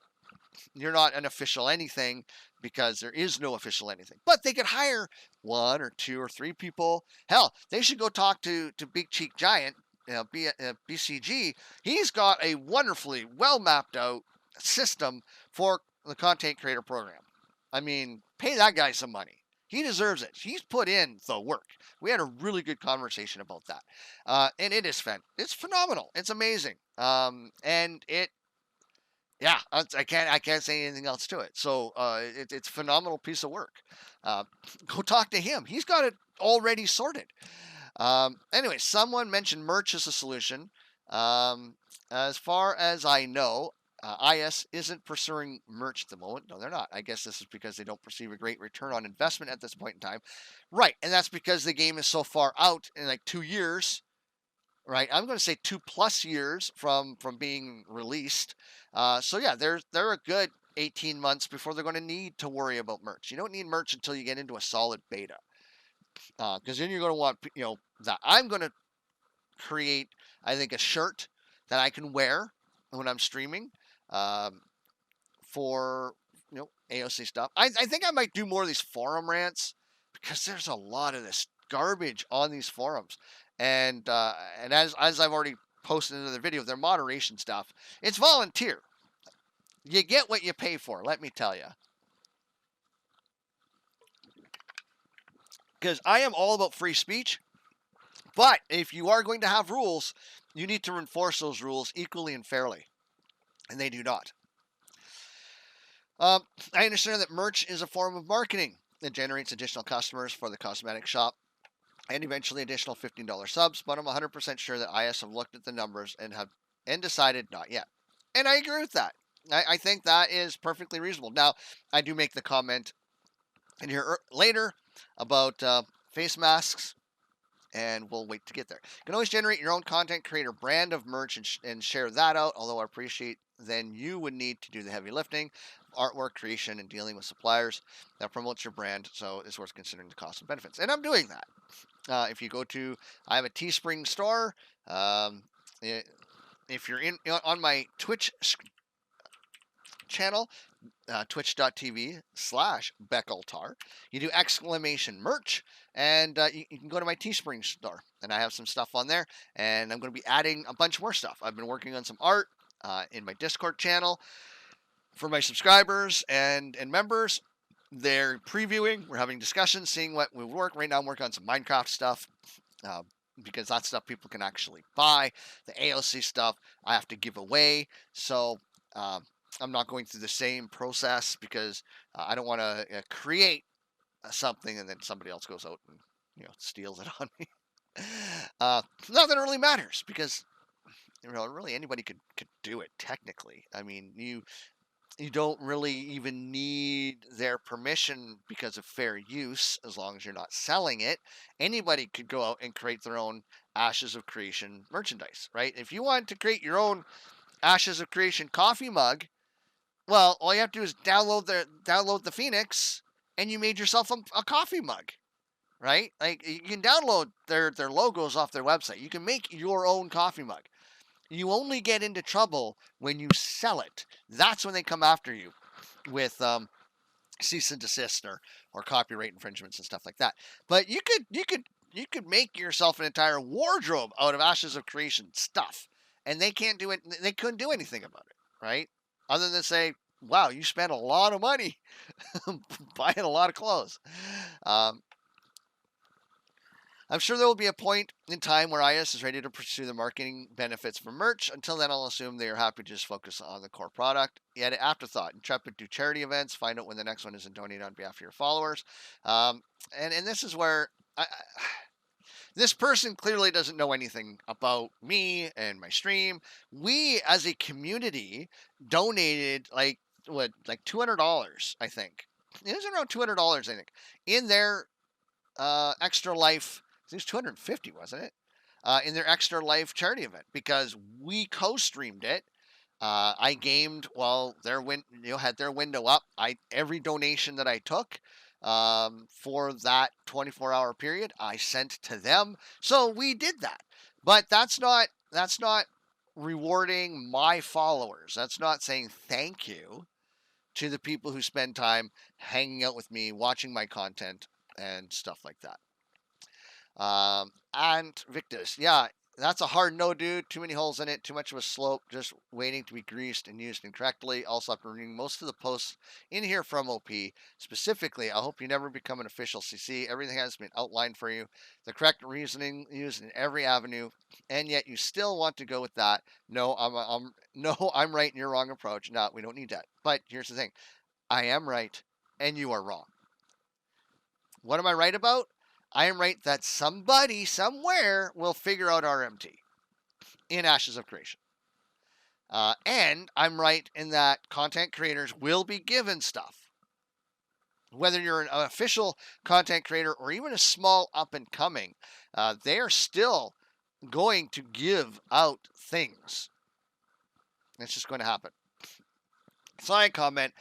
you're not an official anything because there is no official anything. But they could hire one or two or three people. Hell, they should go talk to Big Cheek Giant, BCG. He's got a wonderfully well mapped out system for the content creator program. I mean, pay that guy some money. He deserves it. He's put in the work. We had a really good conversation about that, and it is it's phenomenal. It's amazing, and it yeah, I can't say anything else to it. So it's a phenomenal piece of work. Uh, go talk to him. He's got it already sorted. Anyway, someone mentioned merch as a solution. Um, as far as I know, IS isn't pursuing merch at the moment. No, they're not. I guess this is because they don't perceive a great return on investment at this point in time. Right, and that's because the game is so far out in like 2 years. Right, I'm going to say 2+ years from being released. So yeah, they're a good 18 months before they're going to need to worry about merch. You don't need merch until you get into a solid beta, because then you're going to want that. I'm going to create, I think, a shirt that I can wear when I'm streaming, um, for AoC stuff. I think I might do more of these forum rants because there's a lot of this garbage on these forums, and as I've already posted in the video, their moderation stuff, it's volunteer. You get what you pay for. Let me tell you, because I am all about free speech. But if you are going to have rules, you need to enforce those rules equally and fairly, and they do not. I understand that merch is a form of marketing that generates additional customers for the cosmetic shop and eventually additional $15 subs, but I'm 100% sure that IS have looked at the numbers and decided not yet. And I agree with that. I think that is perfectly reasonable. Now, I do make the comment in here later about face masks, and we'll wait to get there. You can always generate your own content, create a brand of merch, and share that out, although I appreciate then you would need to do the heavy lifting, artwork creation, and dealing with suppliers that promotes your brand, so it's worth considering the cost and benefits. And I'm doing that. If you go to, I have a Teespring store. If you're on my Twitch channel, twitch.tv/Beckaltar. You do exclamation merch, and you can go to my Teespring store, and I have some stuff on there, and I'm going to be adding a bunch more stuff. I've been working on some art in my Discord channel for my subscribers and members. They're previewing. We're having discussions, seeing what would work. Right now, I'm working on some Minecraft stuff. Because that's stuff people can actually buy. The AoC stuff I have to give away. So I'm not going through the same process because I don't want to create something and then somebody else goes out and steals it on me. Not that it really matters because really anybody could do it technically. I mean, you don't really even need their permission because of fair use, as long as you're not selling it. Anybody could go out and create their own Ashes of Creation merchandise, right? If you want to create your own Ashes of Creation coffee mug, well, all you have to do is download the Phoenix, and you made yourself a coffee mug, right? Like, you can download their logos off their website. You can make your own coffee mug. You only get into trouble when you sell it. That's when they come after you with cease and desist or copyright infringements and stuff like that. But you could make yourself an entire wardrobe out of Ashes of Creation stuff, and they can't do it. They couldn't do anything about it, right? Other than say, "Wow, you spent a lot of money buying a lot of clothes." I'm sure there will be a point in time where IS is ready to pursue the marketing benefits for merch. Until then, I'll assume they are happy to just focus on the core product. Yet, afterthought, Intrepid do charity events. Find out when the next one is and donate on behalf of your followers. And this is where this person clearly doesn't know anything about me and my stream. We, as a community, donated like $200, I think. It was around $200, I think, in their Extra Life. It was 250, wasn't it? In their Extra Life charity event, because we co-streamed it. I gamed while had their window up. Every donation that I took for that 24-hour period, I sent to them. So we did that. But that's not rewarding my followers. That's not saying thank you to the people who spend time hanging out with me, watching my content, and stuff like that. And Victus, yeah, That's a hard no, dude. Too many holes in it, too much of a slope, just waiting to be greased and used incorrectly. Also, I've been reading most of the posts in here from OP. Specifically, I hope you never become an official CC. Everything has been outlined for you, the correct reasoning used in every avenue, and yet you still want to go with that. No, no, I'm right and you're wrong approach. No, we don't need that. But here's the thing: I am right and you are wrong. What am I right about? I am right that somebody somewhere will figure out RMT in Ashes of Creation. And I'm right in that content creators will be given stuff. Whether you're an official content creator or even a small up and coming, they are still going to give out things. It's just going to happen. Side comment: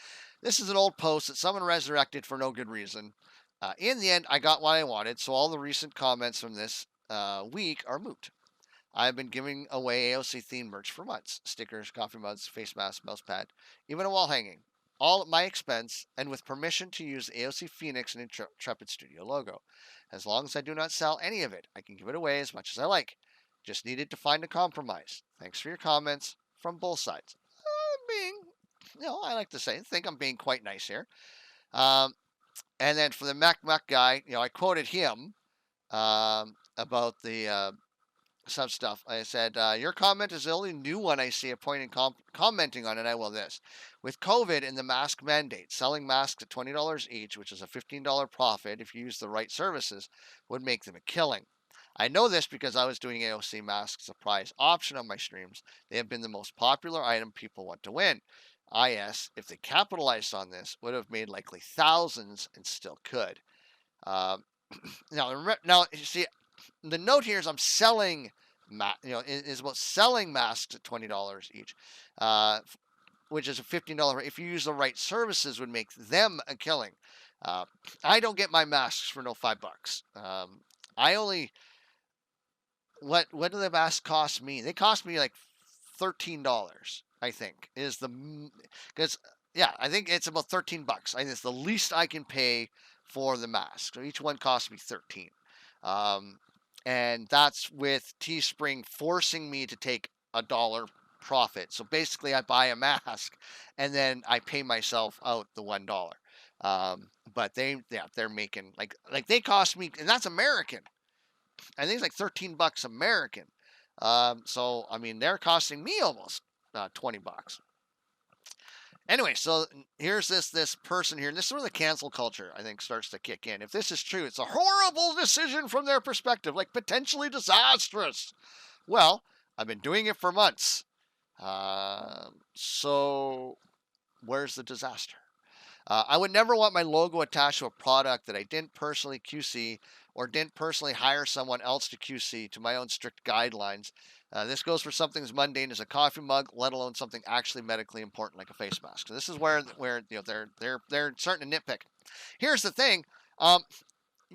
this is an old post that someone resurrected for no good reason. In the end, I got what I wanted, so all the recent comments from this week are moot. I've been giving away AoC themed merch for months: stickers, coffee mugs, face masks, mouse pad, even a wall hanging, all at my expense and with permission to use the AoC Phoenix and Intrepid Studio logo. As long as I do not sell any of it, I can give it away as much as I like. Just needed to find a compromise. Thanks for your comments from both sides. I like to think I'm being quite nice here. And then for the Mac guy, I quoted him about the some stuff. I said, your comment is the only new one I see a point in commenting on, and I will this. With COVID and the mask mandate, selling masks at $20 each, which is a $15 profit if you use the right services, would make them a killing. I know this because I was doing AoC masks, a prize option on my streams. They have been the most popular item people want to win. IS, if they capitalized on this, would have made likely thousands and still could. Now, you see, the note here is I'm selling, is about selling masks at $20 each, which is a $15. If you use the right services, would make them a killing. I don't get my masks for no $5. I only what do the masks cost me? They cost me like $13. I think is the because I think it's about $13. I think it's the least I can pay for the mask. So each one costs me 13. And that's with Teespring forcing me to take $1 profit. So basically, I buy a mask and then I pay myself out the $1. But they're making like they cost me, and that's American. I think it's like $13 American. So I mean, they're costing me almost $20. Anyway, so here's this person here, and this is where the cancel culture, I think, starts to kick in. If this is true, it's a horrible decision from their perspective, like potentially disastrous. Well, I've been doing it for months. So where's the disaster? I would never want my logo attached to a product that I didn't personally QC or didn't personally hire someone else to QC to my own strict guidelines. This goes for something as mundane as a coffee mug, let alone something actually medically important like a face mask. So this is where they're starting to nitpick. Here's the thing: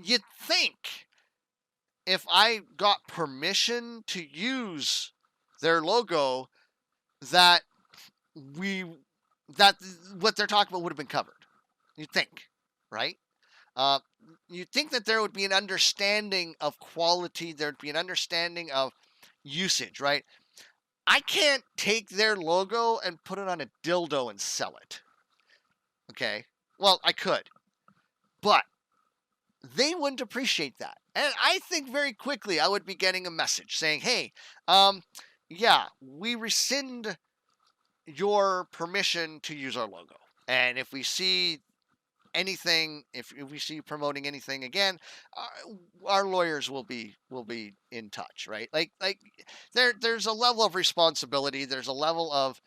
you'd think if I got permission to use their logo, that what they're talking about would have been covered. You'd think, right? You'd think that there would be an understanding of quality. There'd be an understanding of usage, right? I can't take their logo and put it on a dildo and sell it. Okay? Well, I could. But they wouldn't appreciate that. And I think very quickly I would be getting a message saying, hey, we rescind your permission to use our logo. And if we see anything, if we see you promoting anything again, our lawyers will be in touch, right? Like there's a level of responsibility. There's a level of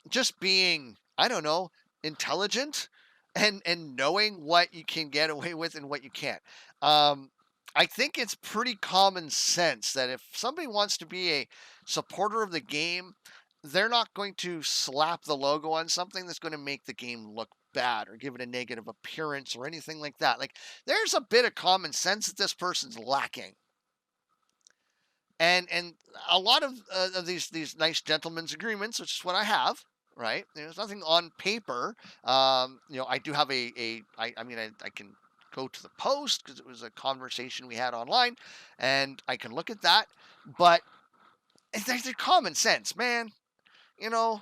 just being, I don't know, intelligent and knowing what you can get away with and what you can't. I think it's pretty common sense that if somebody wants to be a supporter of the game, they're not going to slap the logo on something that's going to make the game look bad or give it a negative appearance or anything like that. Like, there's a bit of common sense that this person's lacking. And a lot of these nice gentlemen's agreements, which is what I have, right? There's nothing on paper. I do have I can go to the post because it was a conversation we had online, and I can look at that. But they're common sense, man. You know,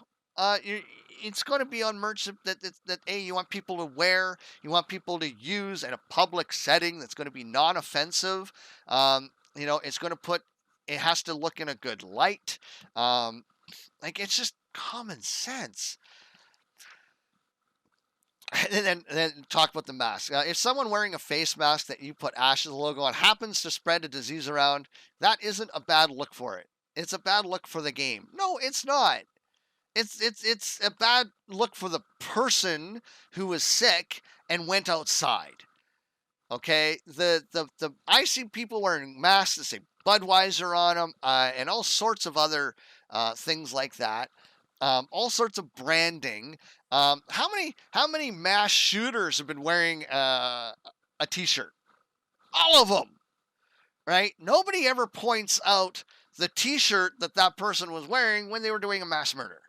it's going to be on merch that A, you want people to wear, you want people to use in a public setting that's going to be non-offensive. It's going to it has to look in a good light. Like, it's just common sense. And then talk about the mask. If someone wearing a face mask that you put Ashes logo on happens to spread a disease around, that isn't a bad look for it. It's a bad look for the game. No, it's not. It's a bad look for the person who was sick and went outside. Okay, I see people wearing masks that say Budweiser on them, and all sorts of other things like that. All sorts of branding. How many mass shooters have been wearing a T-shirt? All of them, right? Nobody ever points out the T-shirt that person was wearing when they were doing a mass murder,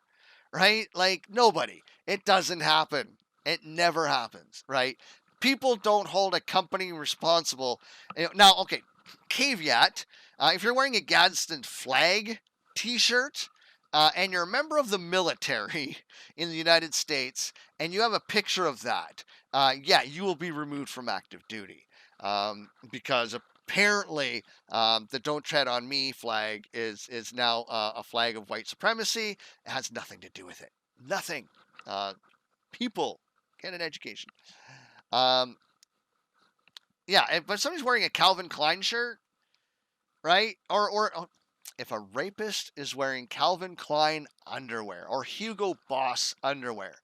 right? Like, nobody. It doesn't happen. It never happens, right? People don't hold a company responsible. Now, okay, caveat: if you're wearing a Gadsden flag T-shirt, and you're a member of the military in the United States, and you have a picture of that, yeah, you will be removed from active duty, because apparently the "Don't Tread on Me" flag is now a flag of white supremacy. It has nothing to do with it. Nothing. People get an education. Yeah, but somebody's wearing a Calvin Klein shirt, right? Or if a rapist is wearing Calvin Klein underwear or Hugo Boss underwear,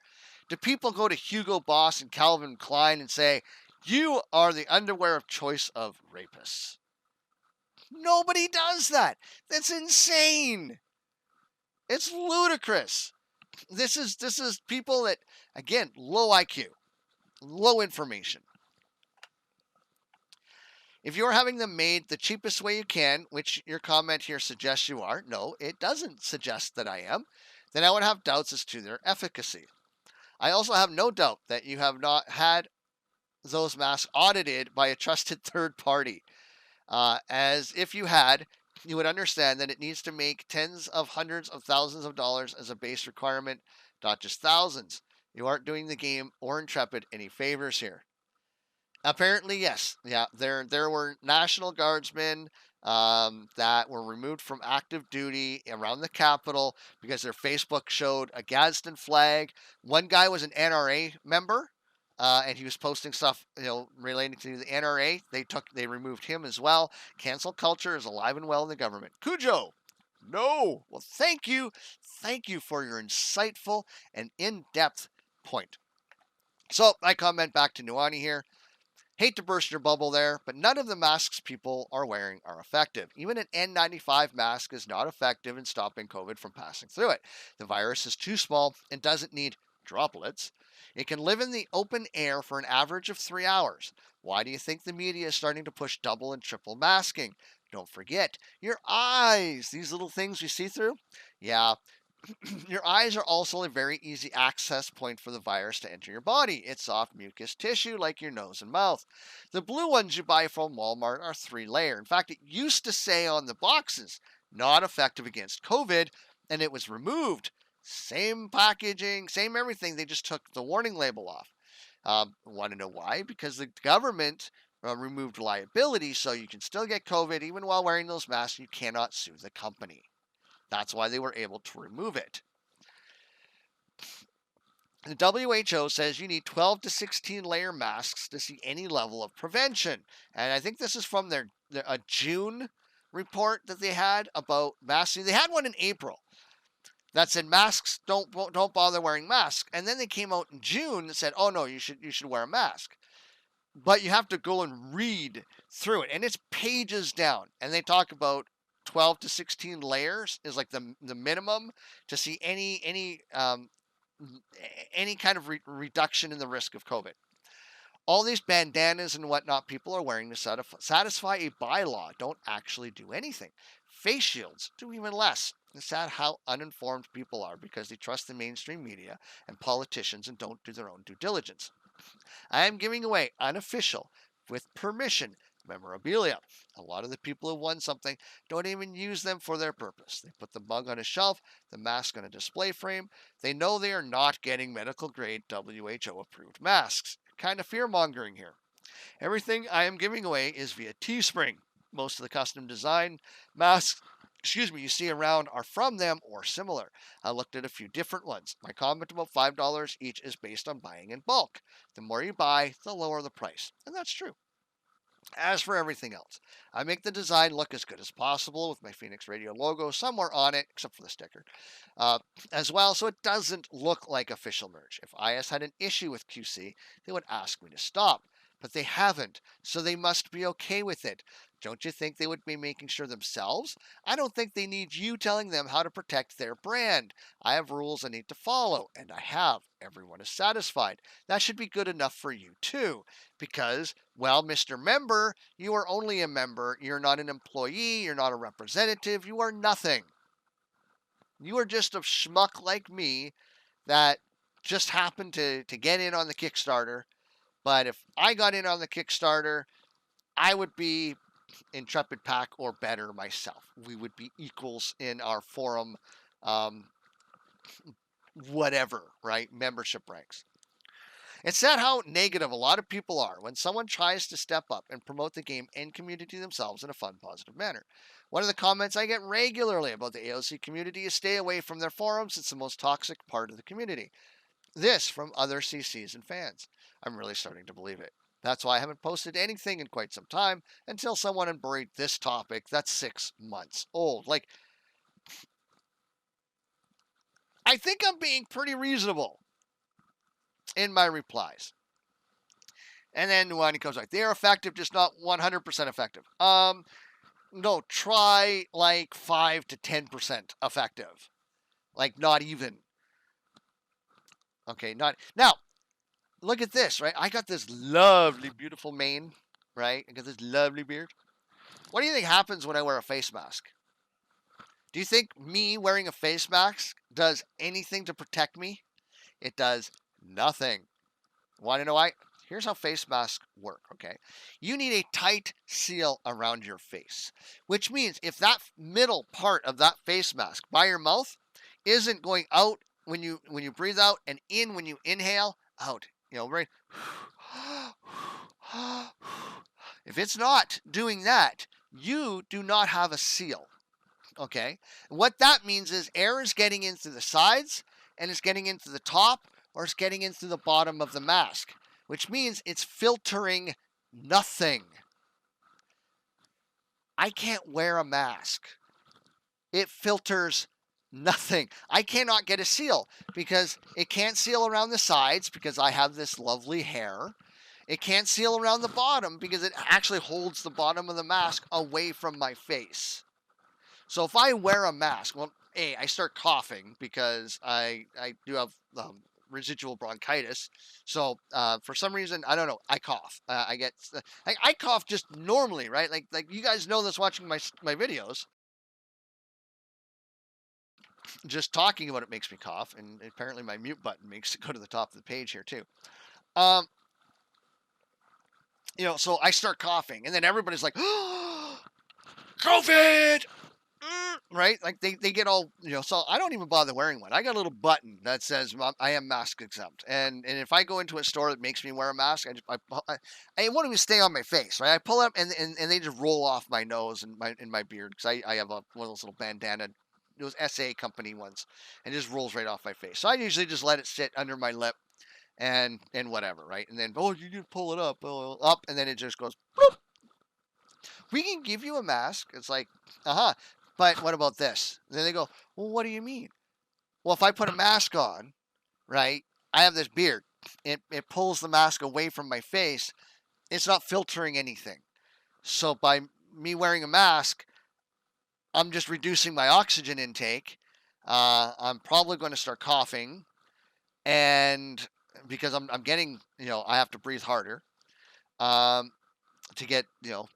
do people go to Hugo Boss and Calvin Klein and say, "You are the underwear of choice of rapists"? Nobody does that. That's insane. It's ludicrous. This is people that, again, low IQ, low information. If you're having them made the cheapest way you can, which your comment here suggests you are, no, it doesn't suggest that I am, then I would have doubts as to their efficacy. I also have no doubt that you have not had those masks audited by a trusted third party. As if you had, you would understand that it needs to make tens of hundreds of thousands of dollars as a base requirement, not just thousands. You aren't doing the game or Intrepid any favors here. Apparently, yes. Yeah, there were National Guardsmen that were removed from active duty around the Capitol because their Facebook showed a Gadsden flag. One guy was an NRA member, and he was posting stuff, relating to the NRA. They removed him as well. Cancel culture is alive and well in the government. Cujo, no. Well, thank you for your insightful and in-depth point. So I comment back to Nuani here. Hate to burst your bubble there, but none of the masks people are wearing are effective. Even an N95 mask is not effective in stopping COVID from passing through it. The virus is too small and doesn't need droplets. It can live in the open air for an average of 3 hours. Why do you think the media is starting to push double and triple masking? Don't forget, your eyes, these little things you see through. Yeah, your eyes are also a very easy access point for the virus to enter your body. It's soft mucous tissue like your nose and mouth. The blue ones you buy from Walmart are 3-layer. In fact, it used to say on the boxes, not effective against COVID, and it was removed. Same packaging, same everything. They just took the warning label off. Want to know why? Because the government removed liability, so you can still get COVID even while wearing those masks. You cannot sue the company. That's why they were able to remove it. The WHO says you need 12 to 16 layer masks to see any level of prevention. And I think this is from their June report that they had about masks. They had one in April that said masks, don't bother wearing masks. And then they came out in June and said, oh no, you should wear a mask. But you have to go and read through it, and it's pages down. And they talk about 12 to 16 layers is like the minimum to see any kind of reduction in the risk of COVID. All these bandanas and whatnot people are wearing to satisfy a bylaw don't actually do anything. Face shields do even less. It's sad how uninformed people are because they trust the mainstream media and politicians and don't do their own due diligence. I am giving away unofficial with permission memorabilia. A lot of the people who won something don't even use them for their purpose. They put the mug on a shelf, the mask on a display frame. They know they are not getting medical grade WHO approved masks. Kind of fear mongering here. Everything I am giving away is via Teespring. Most of the custom design masks you see around are from them or similar. I looked at a few different ones. My comment about $5 each is based on buying in bulk. The more you buy, the lower the price. And that's true. As for everything else, I make the design look as good as possible with my Phoenix Radio logo somewhere on it, except for the sticker, as well, so it doesn't look like official merch. If IS had an issue with QC, they would ask me to stop, but they haven't, so they must be okay with it. Don't you think they would be making sure themselves? I don't think they need you telling them how to protect their brand. I have rules I need to follow, and I have. Everyone is satisfied. That should be good enough for you too. Because, well, Mr. Member, you are only a member. You're not an employee. You're not a representative. You are nothing. You are just a schmuck like me that just happened to get in on the Kickstarter. But if I got in on the Kickstarter, I would be Intrepid Pack or better myself. We would be equals in our forum, whatever, right? Membership ranks. It's sad how negative a lot of people are when someone tries to step up and promote the game and community themselves in a fun, positive manner. One of the comments I get regularly about the AoC community is stay away from their forums. It's the most toxic part of the community. This from other CCs and fans. I'm really starting to believe it. That's why I haven't posted anything in quite some time until someone unburied this topic that's 6 months old. Like, I think I'm being pretty reasonable in my replies. And then when he comes like, they're effective, just not 100% effective. No, try like 5 to 10% effective. Like, not even. Okay, not. Now, look at this, right? I got this lovely, beautiful mane, right? I got this lovely beard. What do you think happens when I wear a face mask? Do you think me wearing a face mask does anything to protect me? It does nothing. Want to know why? Here's how face masks work, okay? You need a tight seal around your face, which means if that middle part of that face mask by your mouth isn't going out when you breathe out and in when you inhale, out, right? If it's not doing that, you do not have a seal, okay? What that means is air is getting in through the sides and it's getting into the top or it's getting in through the bottom of the mask, which means it's filtering nothing. I can't wear a mask. It filters nothing. I cannot get a seal because it can't seal around the sides because I have this lovely hair. It can't seal around the bottom because it actually holds the bottom of the mask away from my face. So if I wear a mask, well, I start coughing because I do have residual bronchitis. So for some reason, I don't know, I cough. I cough just normally, right? Like you guys know this watching my videos. Just talking about it makes me cough, and apparently my mute button makes it go to the top of the page here too. So I start coughing, and then everybody's like, COVID! Right? Like they get all, so I don't even bother wearing one. I got a little button that says I am mask exempt. And if I go into a store that makes me wear a mask, I won't even stay on my face, right? I pull up and they just roll off my nose and my beard because I have one of those little bandana, those SA company ones, and it just rolls right off my face. So I usually just let it sit under my lip and whatever, right? And then, you need to pull it up, and then it just goes, boop. We can give you a mask. It's like, but what about this? And then they go, well, what do you mean? Well, if I put a mask on, right, I have this beard. It pulls the mask away from my face. It's not filtering anything. So by me wearing a mask, I'm just reducing my oxygen intake. I'm probably going to start coughing. And because I'm getting, I have to breathe harder to get, the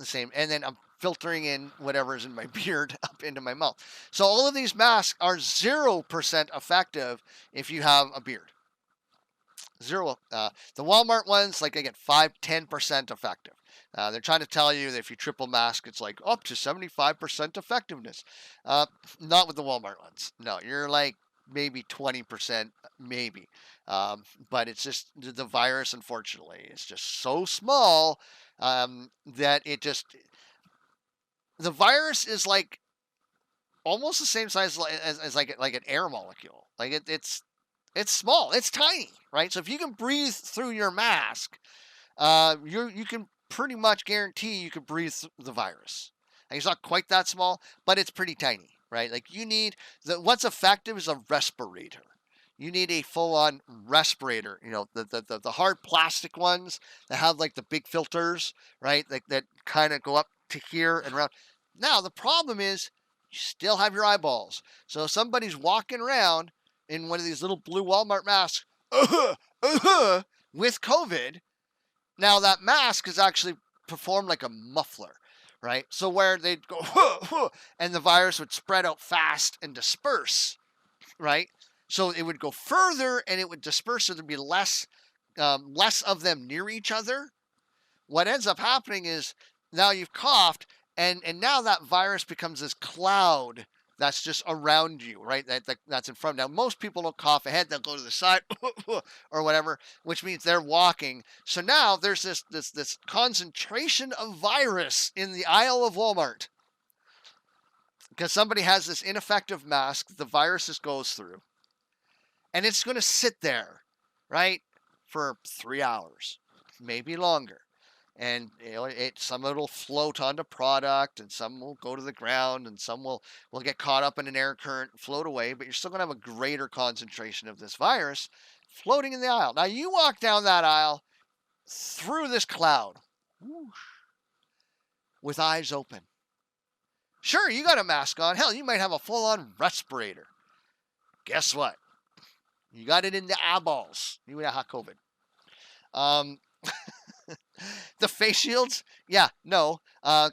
same. And then I'm filtering in whatever's in my beard up into my mouth. So all of these masks are 0% effective if you have a beard. Zero. The Walmart ones, like, again, 5-10% effective. They're trying to tell you that if you triple mask, it's like up to 75% effectiveness. Uh, Not with the Walmart ones. No, you're like maybe 20%, maybe. But it's just the virus, unfortunately, is just so small that the virus is like almost the same size as like an air molecule. Like it's small, it's tiny, right? So if you can breathe through your mask, you can pretty much guarantee you can breathe the virus. Like, it's not quite that small, but it's pretty tiny, right? Like, you need what's effective is a respirator. You need a full-on respirator. You know, the hard plastic ones that have like the big filters, right? Like that kind of go up to here and around. Now the problem is you still have your eyeballs. So if somebody's walking around in one of these little blue Walmart masks, with COVID, now that mask is actually performed like a muffler, right? So where they'd go, and the virus would spread out fast and disperse, right? So it would go further and it would disperse, so there'd be less of them near each other. What ends up happening is now you've coughed, and now that virus becomes this cloud that's just around you, right? That's in front. Now most people don't cough ahead; they'll go to the side or whatever, which means they're walking. So now there's this concentration of virus in the aisle of Walmart because somebody has this ineffective mask the virus just goes through, and it's going to sit there, right, for 3 hours, maybe longer. And some of it'll float onto product, and some will go to the ground, and some will get caught up in an air current and float away. But you're still going to have a greater concentration of this virus floating in the aisle. Now you walk down that aisle through this cloud, whoosh, with eyes open. Sure, you got a mask on. Hell, you might have a full-on respirator. Guess what? You got it in the eyeballs. You have COVID. The face shields, yeah, no.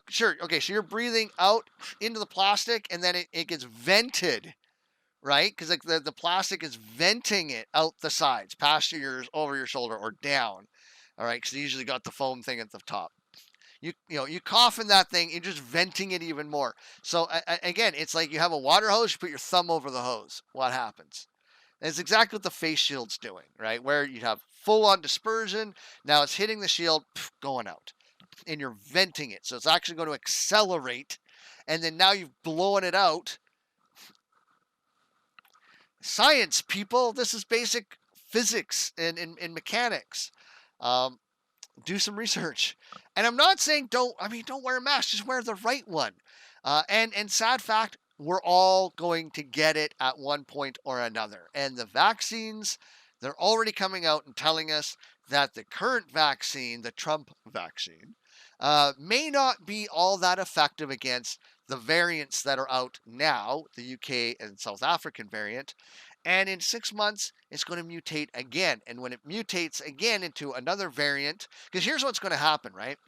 Sure, okay, so you're breathing out into the plastic, and then it gets vented, right? Because like the plastic is venting it out the sides, past over your shoulder, or down. All right, because you usually got the foam thing at the top. You cough in that thing, you're just venting it even more. So again, it's like you have a water hose, you put your thumb over the hose. What happens? It's exactly what the face shield's doing, right? Where you have full-on dispersion. Now it's hitting the shield, going out, and you're venting it. So it's actually going to accelerate, and then now you've blown it out. Science, people. This is basic physics and mechanics. Do some research. And I'm not saying don't wear a mask. Just wear the right one. And sad fact, we're all going to get it at one point or another. And the vaccines, they're already coming out and telling us that the current vaccine, the Trump vaccine, may not be all that effective against the variants that are out now, the UK and South African variant. And in 6 months, it's going to mutate again. And when it mutates again into another variant, because here's what's going to happen, right?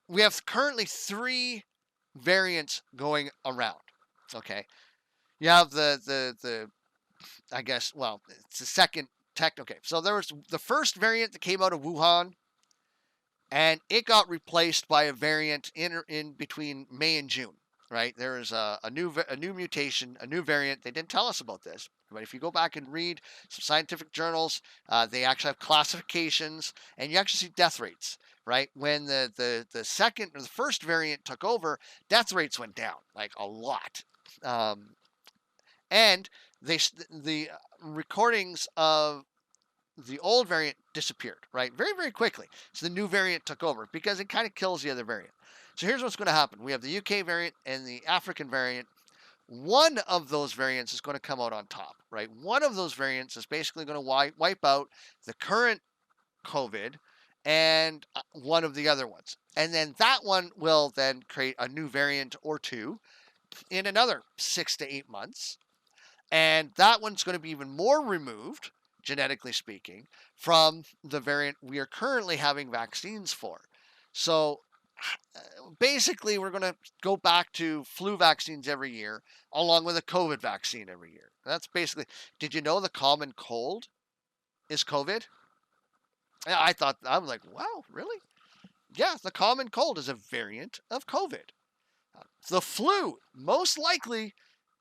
We have currently 3 variants going around. Okay, you have the I guess, well, it's the second tech. Okay, so there was the first variant that came out of Wuhan, and it got replaced by a variant in between May and June. Right, there is a new mutation, a new variant. They didn't tell us about this, but if you go back and read some scientific journals, they actually have classifications, and you actually see death rates. Right, when the second or the first variant took over, death rates went down like a lot. And the recordings of the old variant disappeared, right? Very, very quickly. So the new variant took over because it kind of kills the other variant. So here's what's going to happen. We have the UK variant and the African variant. One of those variants is going to come out on top, right? One of those variants is basically going to wipe out the current COVID and one of the other ones. And then that one will then create a new variant or two in another 6 to 8 months. And that one's going to be even more removed, genetically speaking, from the variant we are currently having vaccines for. So basically, we're going to go back to flu vaccines every year, along with a COVID vaccine every year. That's basically, did you know the common cold is COVID? I thought, I was like, wow, really? Yeah, the common cold is a variant of COVID. The flu, most likely,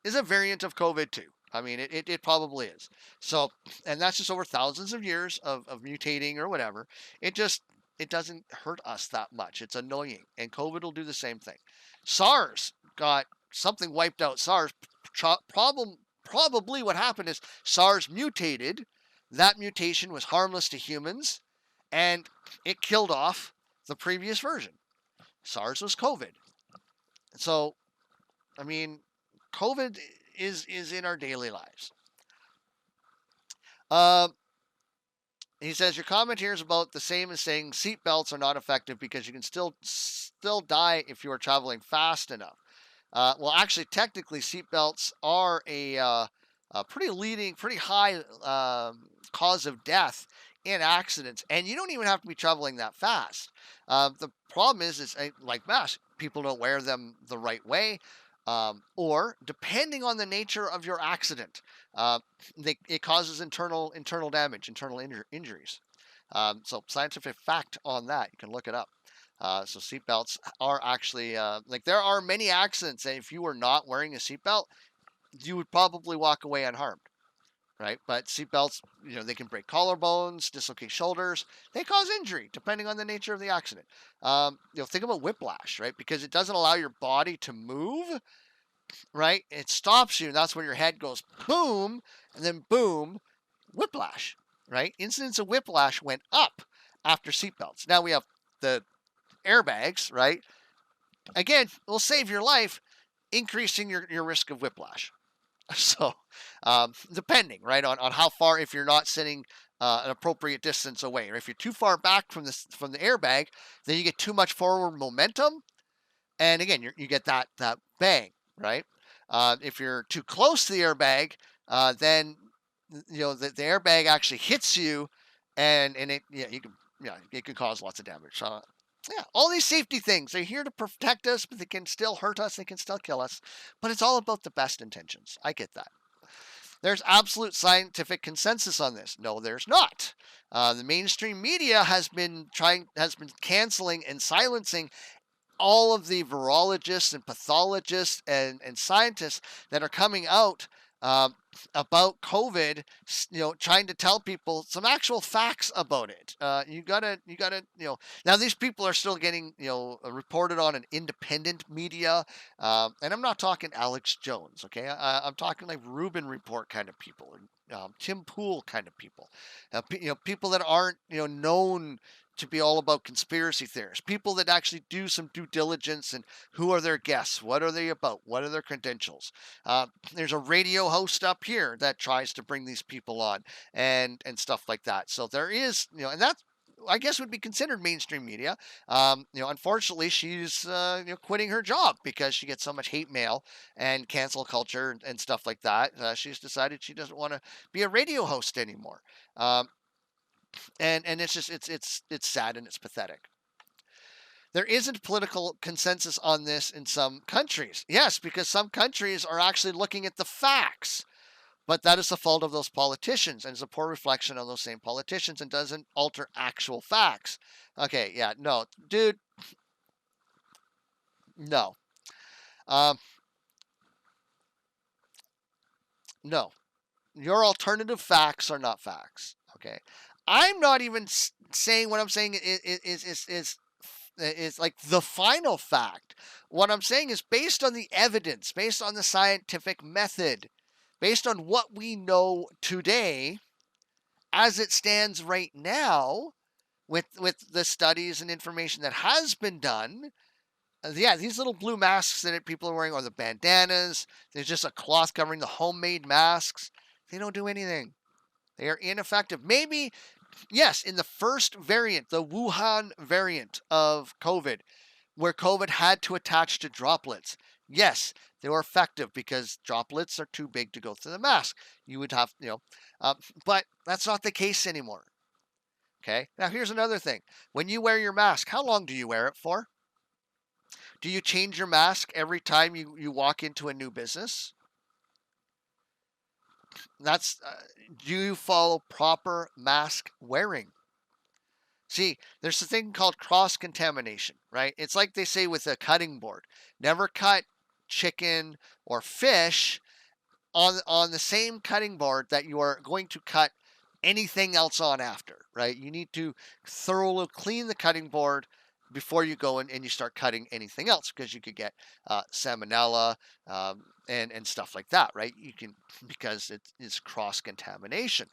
is a variant of COVID too. I mean, it probably is. So, and that's just over thousands of years of mutating or whatever. It just, it doesn't hurt us that much. It's annoying. And COVID will do the same thing. SARS got something wiped out. SARS, probably what happened is SARS mutated. That mutation was harmless to humans and it killed off the previous version. SARS was COVID. So, I mean, COVID is in our daily lives. He says your comment here is about the same as saying seat belts are not effective because you can still die if you are traveling fast enough. Well, actually, technically, seat belts are a pretty high cause of death in accidents, and you don't even have to be traveling that fast. The problem is like masks, people don't wear them the right way, or depending on the nature of your accident, it causes internal damage, internal injuries. So scientific fact on that, you can look it up. So seatbelts are actually like there are many accidents that if you were not wearing a seatbelt, you would probably walk away unharmed, right? But seatbelts, they can break collarbones, dislocate shoulders. They cause injury depending on the nature of the accident. Think about whiplash, right? Because it doesn't allow your body to move, right? It stops you, and that's when your head goes boom, and then boom, whiplash, right? Incidents of whiplash went up after seatbelts. Now we have the airbags, right? Again, will save your life, increasing your risk of whiplash. So, depending, right, on how far, if you're not sitting an appropriate distance away, or if you're too far back from the airbag, then you get too much forward momentum, and again, you get that bang, right? If you're too close to the airbag, then the airbag actually hits you, and it it can cause lots of damage. So yeah, all these safety things, they're here to protect us, but they can still hurt us, they can still kill us. But it's all about the best intentions. I get that. There's absolute scientific consensus on this. No, there's not. The mainstream media has been canceling and silencing all of the virologists and pathologists and scientists that are coming out about COVID, trying to tell people some actual facts about it. You gotta, now these people are still getting, reported on an independent media. And I'm not talking Alex Jones, okay? I'm talking like Rubin Report kind of people, Tim Pool kind of people, people that aren't, known to be all about conspiracy theorists, people that actually do some due diligence and who are their guests, what are they about, what are their credentials. There's a radio host up here that tries to bring these people on and stuff like that. So there is, and that's, I guess, would be considered mainstream media. Unfortunately, she's quitting her job because she gets so much hate mail and cancel culture and stuff like that. She's decided she doesn't want to be a radio host anymore. And it's just it's sad and it's pathetic. There isn't political consensus on this in some countries. Yes, because some countries are actually looking at the facts, but that is the fault of those politicians and is a poor reflection of those same politicians and doesn't alter actual facts. Okay, yeah, no, dude, no, no. Your alternative facts are not facts. Okay, I'm not even saying what I'm saying is like the final fact. What I'm saying is based on the evidence, based on the scientific method, based on what we know today, as it stands right now, with the studies and information that has been done. Yeah, these little blue masks that people are wearing, or the bandanas, there's just a cloth covering the homemade masks. They don't do anything. They are ineffective. Maybe, yes, in the first variant, the Wuhan variant of COVID, where COVID had to attach to droplets, yes, they were effective because droplets are too big to go through the mask. You would have, but that's not the case anymore. Okay, now here's another thing. When you wear your mask, how long do you wear it for? Do you change your mask every time you walk into a new business? That's do you follow proper mask wearing? See, there's a thing called cross contamination, right? It's like they say with a cutting board: never cut chicken or fish on the same cutting board that you are going to cut anything else on after, right? You need to thoroughly clean the cutting board before you go in and you start cutting anything else, because you could get salmonella, and stuff like that, right? You can, because it is cross contamination.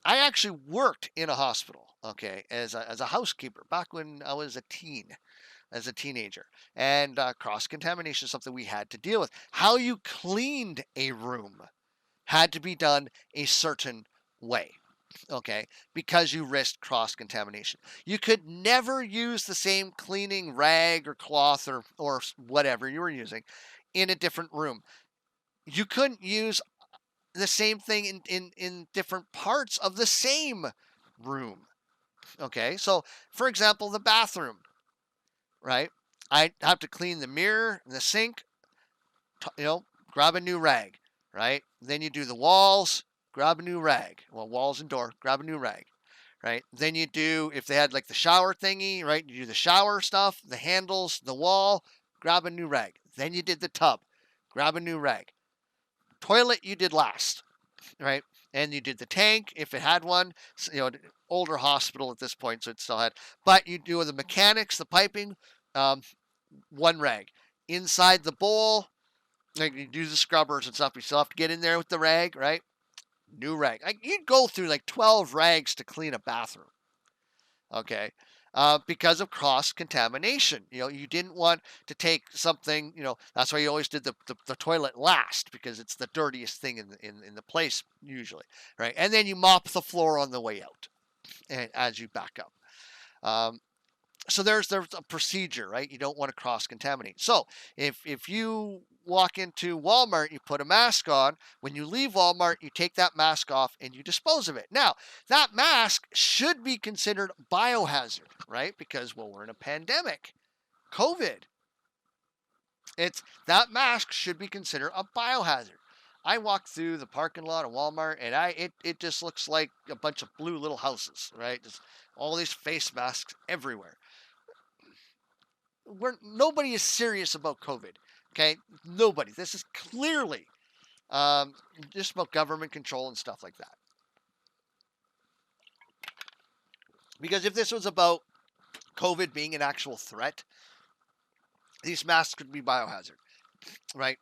I actually worked in a hospital, okay, as a housekeeper back when I was a teen, as a teenager. And cross contamination is something we had to deal with. How you cleaned a room had to be done a certain way, okay, because you risked cross contamination. You could never use the same cleaning rag or cloth or whatever you were using in a different room. You couldn't use the same thing in different parts of the same room. Okay, so for example, the bathroom, right? I have to clean the mirror and the sink, grab a new rag, right? Then you do the walls, grab a new rag. Well, walls and door, grab a new rag, right? Then you do, if they had like the shower thingy, right? You do the shower stuff, the handles, the wall, grab a new rag. Then you did the tub, grab a new rag. Toilet you did last, right? And you did the tank if it had one. Older hospital at this point, so it still had. But you do the mechanics, the piping, um, one rag. Inside the bowl, like you do the scrubbers and stuff, you still have to get in there with the rag, right? New rag. You'd go through like 12 rags to clean a bathroom, okay? Because of cross contamination. You didn't want to take something, that's why you always did the toilet last, because it's the dirtiest thing in the place usually, right? And then you mop the floor on the way out and as you back up. So there's a procedure, right? You don't want to cross contaminate. So if you walk into Walmart, you put a mask on. When you leave Walmart, you take that mask off and you dispose of it. Now, that mask should be considered biohazard, right? Because, well, we're in a pandemic, COVID. That mask should be considered a biohazard. I walk through the parking lot of Walmart, and it just looks like a bunch of blue little houses, right? Just all these face masks everywhere. Nobody is serious about COVID. Okay, nobody. This is clearly just about government control and stuff like that. Because if this was about COVID being an actual threat, these masks could be biohazard, right?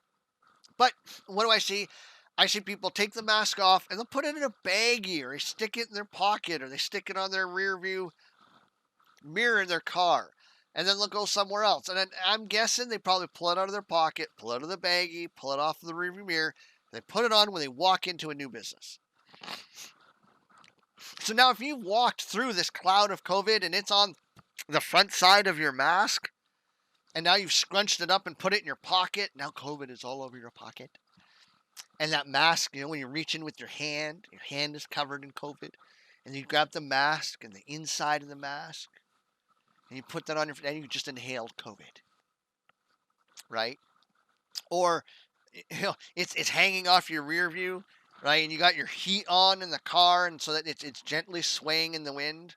But what do I see? I see people take the mask off and they'll put it in a baggie, or they stick it in their pocket, or they stick it on their rear view mirror in their car. And then they'll go somewhere else. And then I'm guessing they probably pull it out of their pocket, pull it out of the baggie, pull it off of the rearview mirror. They put it on when they walk into a new business. So now if you walked through this cloud of COVID and it's on the front side of your mask, and now you've scrunched it up and put it in your pocket, now COVID is all over your pocket. And that mask, when you reach in with your hand is covered in COVID. And you grab the mask and the inside of the mask, and you put that on and you just inhaled COVID, right? Or it's hanging off your rear view, right? And you got your heat on in the car, and so that it's gently swaying in the wind.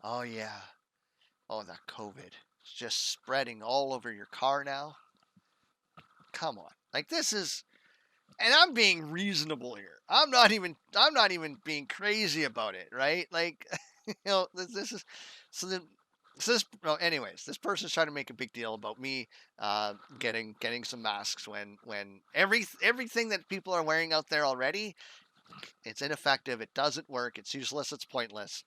Oh yeah, that COVID, it's just spreading all over your car now. Come on, like this is, and I'm being reasonable here. I'm not even being crazy about it, right? Like, this is so then. So anyways, this person's trying to make a big deal about me getting some masks when everything that people are wearing out there already, it's ineffective, it doesn't work, it's useless, it's pointless.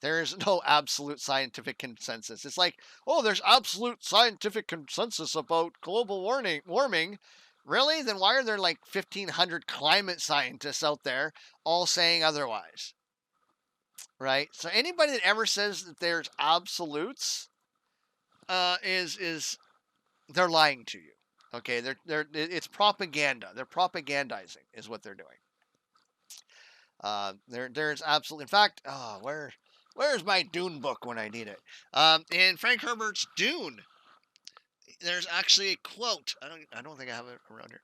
There is no absolute scientific consensus. It's like, oh, there's absolute scientific consensus about global warming. Really? Then why are there like 1,500 climate scientists out there all saying otherwise? Right? So anybody that ever says that there's absolutes is they're lying to you. Okay, it's propaganda. They're propagandizing is what they're doing. There's absolutely, in fact, where's my Dune book when I need it? In Frank Herbert's Dune, there's actually a quote. I don't think I have it around here.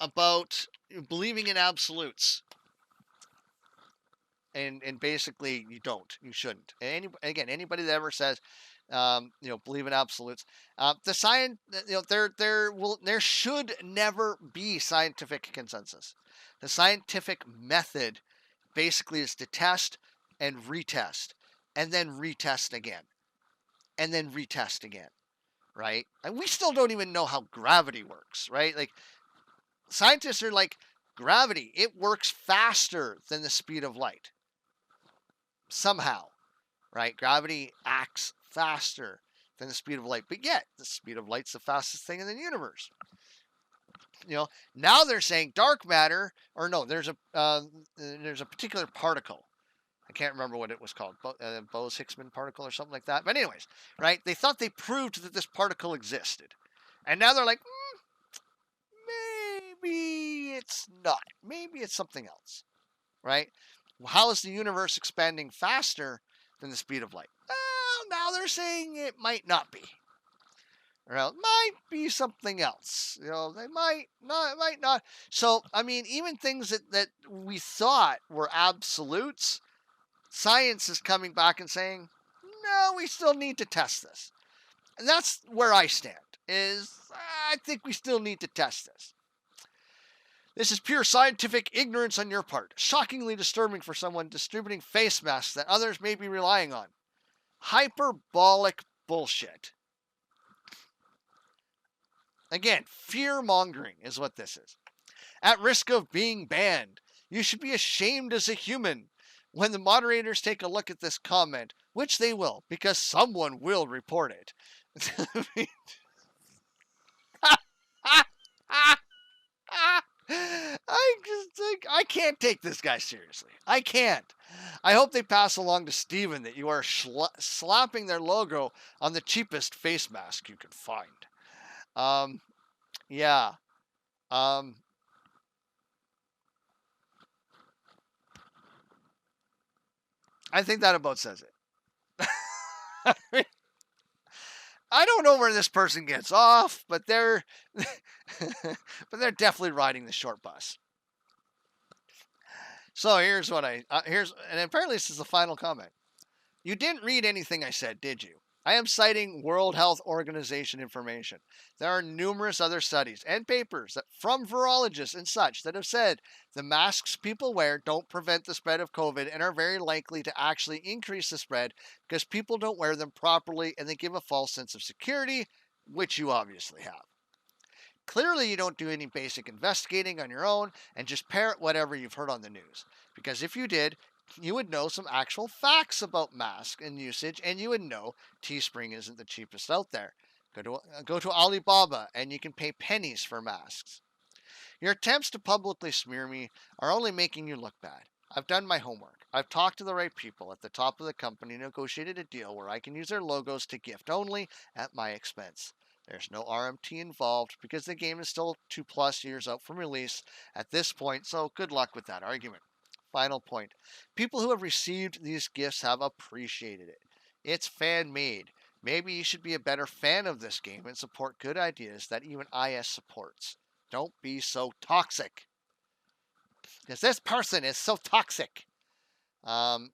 About believing in absolutes. and basically you don't, you shouldn't. And anybody that ever says, believe in absolutes, the science, there should never be scientific consensus. The scientific method basically is to test and retest, and then retest again, and then retest again, right? And we still don't even know how gravity works, right? Like, scientists are like, gravity, it works faster than the speed of light. Somehow, right? Gravity acts faster than the speed of light, but yet the speed of light's the fastest thing in the universe. Now they're saying dark matter, or no, there's a particular particle. I can't remember what it was called, Bose-Higgs particle or something like that. But anyways, right? They thought they proved that this particle existed, and now they're like, maybe it's not. Maybe it's something else, right? How is the universe expanding faster than the speed of light? Well, now they're saying it might not be. Or it might be something else. They might not. So, I mean, even things that we thought were absolutes, science is coming back and saying, no, we still need to test this. And that's where I stand, is I think we still need to test this. This is pure scientific ignorance on your part. Shockingly disturbing for someone distributing face masks that others may be relying on. Hyperbolic bullshit. Again, fear-mongering is what this is. At risk of being banned, you should be ashamed as a human when the moderators take a look at this comment, which they will, because someone will report it. I can't take this guy seriously. I can't. I hope they pass along to Steven that you are slapping their logo on the cheapest face mask you can find. Yeah. I think that about says it. I don't know where this person gets off, but they're definitely riding the short bus. So here's what and apparently this is the final comment. You didn't read anything I said, did you? I am citing World Health Organization information. There are numerous other studies and papers from virologists and such that have said the masks people wear don't prevent the spread of COVID and are very likely to actually increase the spread because people don't wear them properly and they give a false sense of security, which you obviously have. Clearly, you don't do any basic investigating on your own and just parrot whatever you've heard on the news. Because if you did, you would know some actual facts about masks and usage, and you would know Teespring isn't the cheapest out there. Go to Alibaba, and you can pay pennies for masks. Your attempts to publicly smear me are only making you look bad. I've done my homework. I've talked to the right people at the top of the company, negotiated a deal where I can use their logos to gift only at my expense. There's no RMT involved because the game is still 2+ years out from release at this point, so good luck with that argument. Final point. People who have received these gifts have appreciated it. It's fan-made. Maybe you should be a better fan of this game and support good ideas that even IS supports. Don't be so toxic. Because this person is so toxic. Yeah,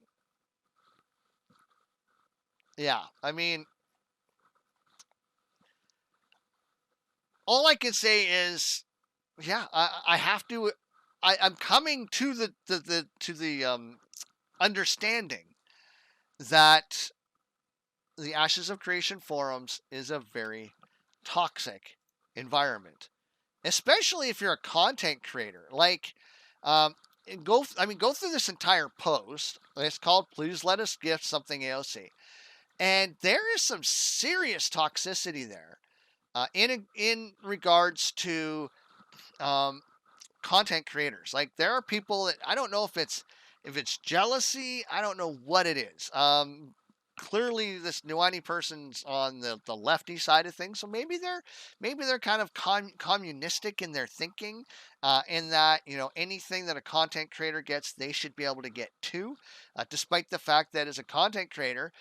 I mean, all I can say is, yeah, I have to. I'm coming to the understanding that the Ashes of Creation forums is a very toxic environment, especially if you're a content creator. Like, go through this entire post. It's called "Please Let Us Gift Something AoC," and there is some serious toxicity there in regards to content creators. Like, there are people that I don't know if it's jealousy. I don't know what it is. Clearly this Nuani person's on the lefty side of things, so maybe they're kind of communistic in their thinking, in that anything that a content creator gets, they should be able to get too, despite the fact that as a content creator,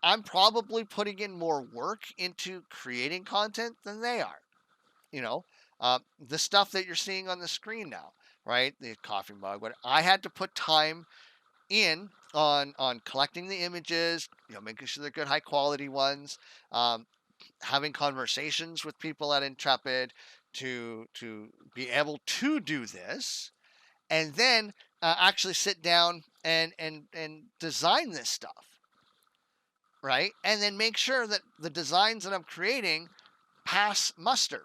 I'm probably putting in more work into creating content than they are. The stuff that you're seeing on the screen now, right? The coffee mug. But I had to put time in on collecting the images, making sure they're good, high quality ones, um, having conversations with people at Intrepid to be able to do this, and then actually sit down and design this stuff, right? And then make sure that the designs that I'm creating pass muster,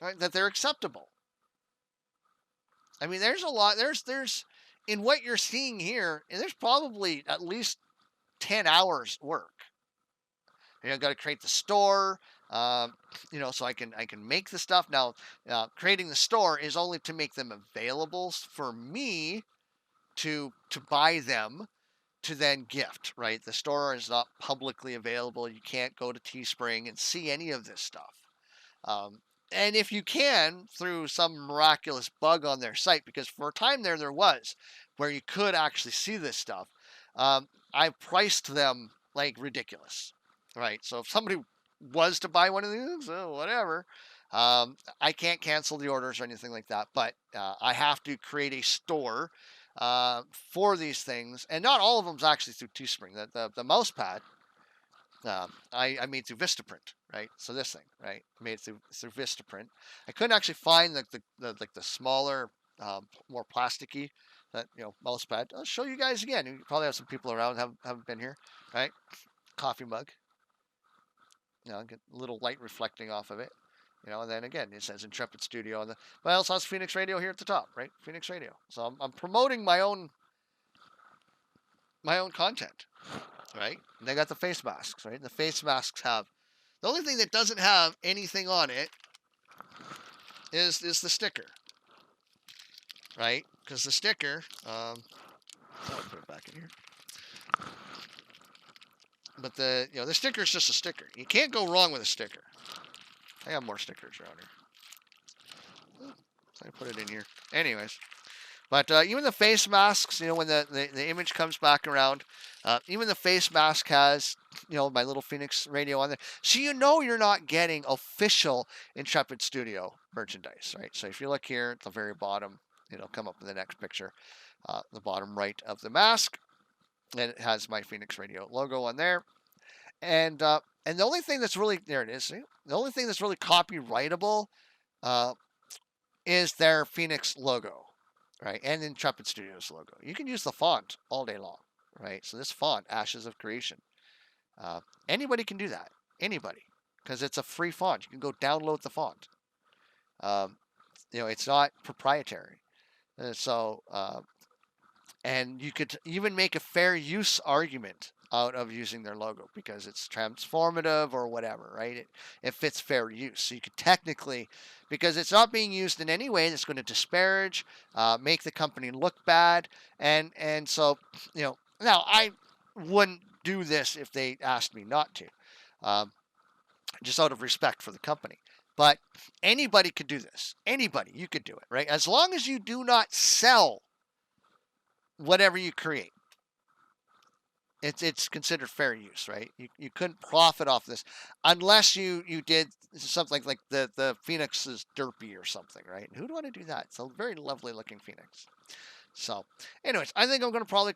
right? That they're acceptable. I mean, there's a lot. There's in what you're seeing here, and there's probably at least 10 hours work. Got to create the store, um, so I can make the stuff. Now, creating the store is only to make them available for me to buy them to then gift. Right, the store is not publicly available. You can't go to Teespring and see any of this stuff. Um, and if you can, through some miraculous bug on their site, because for a time there was where you could actually see this stuff, I priced them like ridiculous, right? So if somebody was to buy one of these, whatever, I can't cancel the orders or anything like that, but I have to create a store for these things, and not all of them's actually through Teespring. The mouse pad I made through Vistaprint, right? So this thing, right, made through Vistaprint. I couldn't actually find the smaller, more plasticky, that mouse pad. I'll show you guys again. You probably have some people around haven't been here, right? Coffee mug, get a little light reflecting off of it, and then again it says Intrepid Studio, and well, it says Phoenix Radio here at the top, right? Phoenix Radio. So I'm promoting my own content. Right? And they got the face masks, right? The face masks have the only thing that doesn't have anything on it is the sticker, right? Because the sticker, I'll put it back in here. But the sticker is just a sticker. You can't go wrong with a sticker. I have more stickers around here. So I put it in here. Anyways. But even the face masks, when the image comes back around, even the face mask has, my little Phoenix Radio on there. So you're not getting official Intrepid Studio merchandise, right? So if you look here at the very bottom, it'll come up in the next picture, the bottom right of the mask, and it has my Phoenix Radio logo on there. And the only thing that's really, there it is, see? The only thing that's really copyrightable is their Phoenix logo. Right, and Intrepid Studios logo. You can use the font all day long, right? So this font, Ashes of Creation, anybody can do that. Anybody, because it's a free font. You can go download the font. It's not proprietary. And you could even make a fair use argument out of using their logo because it's transformative or whatever, right? It fits fair use. So you could technically, because it's not being used in any way that's going to disparage, make the company look bad. And so, now I wouldn't do this if they asked me not to, just out of respect for the company. But anybody could do this. Anybody, you could do it, right? As long as you do not sell whatever you create. It's considered fair use, right? You couldn't profit off this unless you did something like the Phoenix's Derpy or something, right? Who'd want to do that? It's a very lovely looking Phoenix. So, anyways, I think I'm going to probably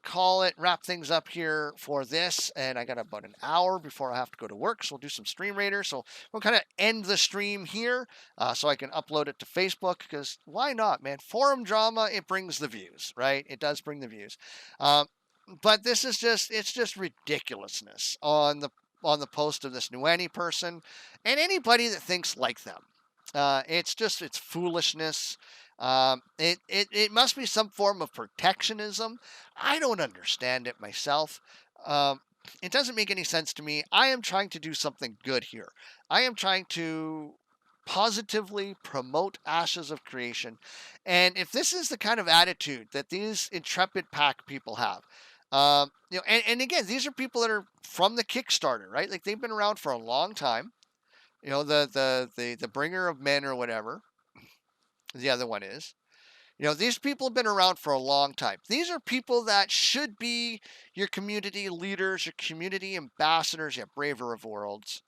wrap things up here for this. And I got about an hour before I have to go to work. So we'll do some Stream Raider. So we'll kind of end the stream here so I can upload it to Facebook because why not, man? Forum drama, it brings the views, right? It does bring the views. But this is just ridiculousness on the post of this Nueni person and anybody that thinks like them. It's foolishness. It must be some form of protectionism. I don't understand it myself. It doesn't make any sense to me. I am trying to do something good here. I am trying to positively promote Ashes of Creation. And if this is the kind of attitude that these Intrepid Pack people have, and again, these are people that are from the Kickstarter, right? Like they've been around for a long time. The Bringer of Men or whatever the other one is. These people have been around for a long time. These are people that should be your community leaders, your community ambassadors, your Braver of Worlds.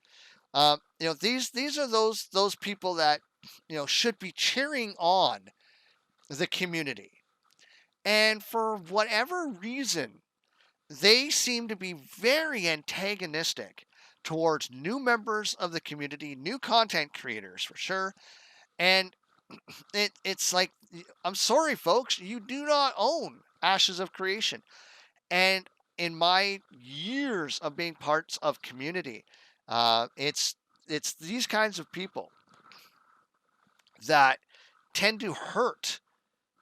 These are those people that should be cheering on the community. And for whatever reason, they seem to be very antagonistic towards new members of the community, new content creators for sure. And it's like, I'm sorry, folks, you do not own Ashes of Creation. And in my years of being parts of community, it's these kinds of people that tend to hurt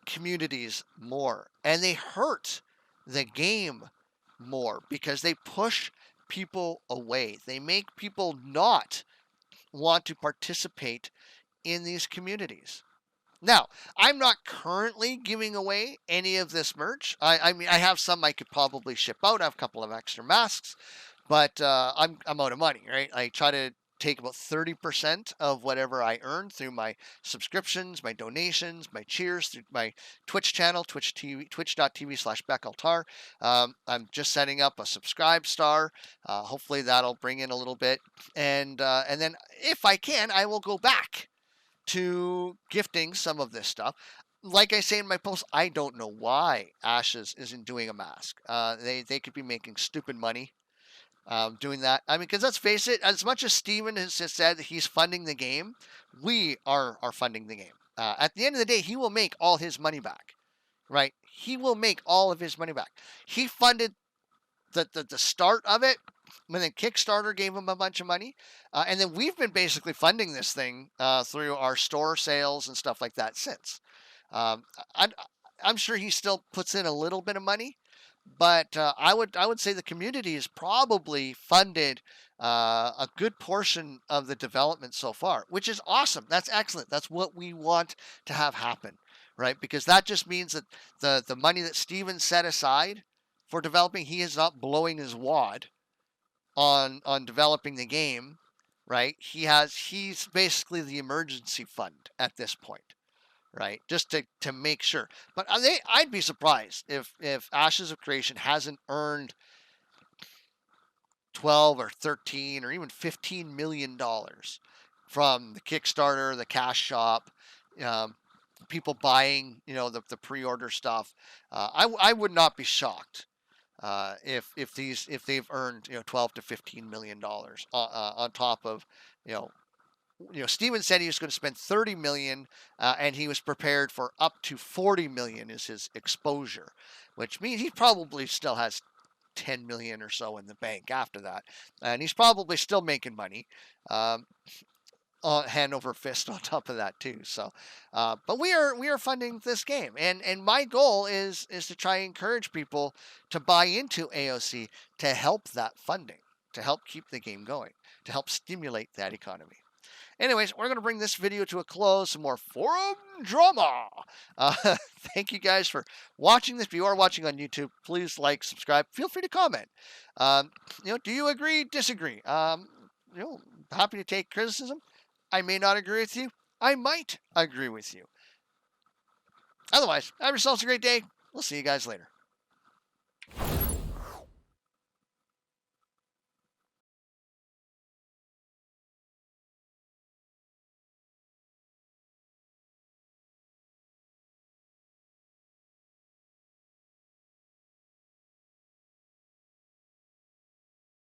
communities more, and they hurt the game more because they push people away. They make people not want to participate in these communities. Now, I'm not currently giving away any of this merch. I mean, I have some I could probably ship out. I have a couple of extra masks, but I'm out of money, right? I try to take about 30% of whatever I earn through my subscriptions, my donations, my cheers, through my Twitch channel, twitch.tv/BeckAltar. I'm just setting up a subscribe star. Hopefully that'll bring in a little bit, and then if I can, I will go back to gifting some of this stuff. Like I say in my post, I don't know why Ashes isn't doing a mask. They could be making stupid money doing that. I mean, because let's face it, as much as Steven has said that he's funding the game, we are funding the game. At the end of the day, he will make all his money back, right? He will make all of his money back. He funded the start of it when the Kickstarter gave him a bunch of money, and then we've been basically funding this thing through our store sales and stuff like that since. Um, I'm sure he still puts in a little bit of money, but I would say the community has probably funded a good portion of the development so far, which is awesome. That's excellent. That's what we want to have happen, right? Because that just means that the money that Steven set aside for developing, he is not blowing his wad on developing the game, right? He's basically the emergency fund at this point, right? Just to make sure. But I'd be surprised if Ashes of Creation hasn't earned 12 or 13 or even 15 million dollars from the Kickstarter, the cash shop, um, people buying, the pre-order stuff. I would not be shocked if they've earned 12 to 15 million dollars on top of you know Steven said he was going to spend 30 million, and he was prepared for up to 40 million is his exposure, which means he probably still has 10 million or so in the bank after that, and he's probably still making money. Hand over fist on top of that too. So, but we are funding this game, and my goal is to try and encourage people to buy into AoC to help that funding, to help keep the game going, to help stimulate that economy. Anyways, we're going to bring this video to a close. Some more forum drama. Thank you guys for watching this. If you are watching on YouTube, please like, subscribe. Feel free to comment. Do you agree, disagree? Happy to take criticism. I may not agree with you. I might agree with you. Otherwise, have yourselves a great day. We'll see you guys later.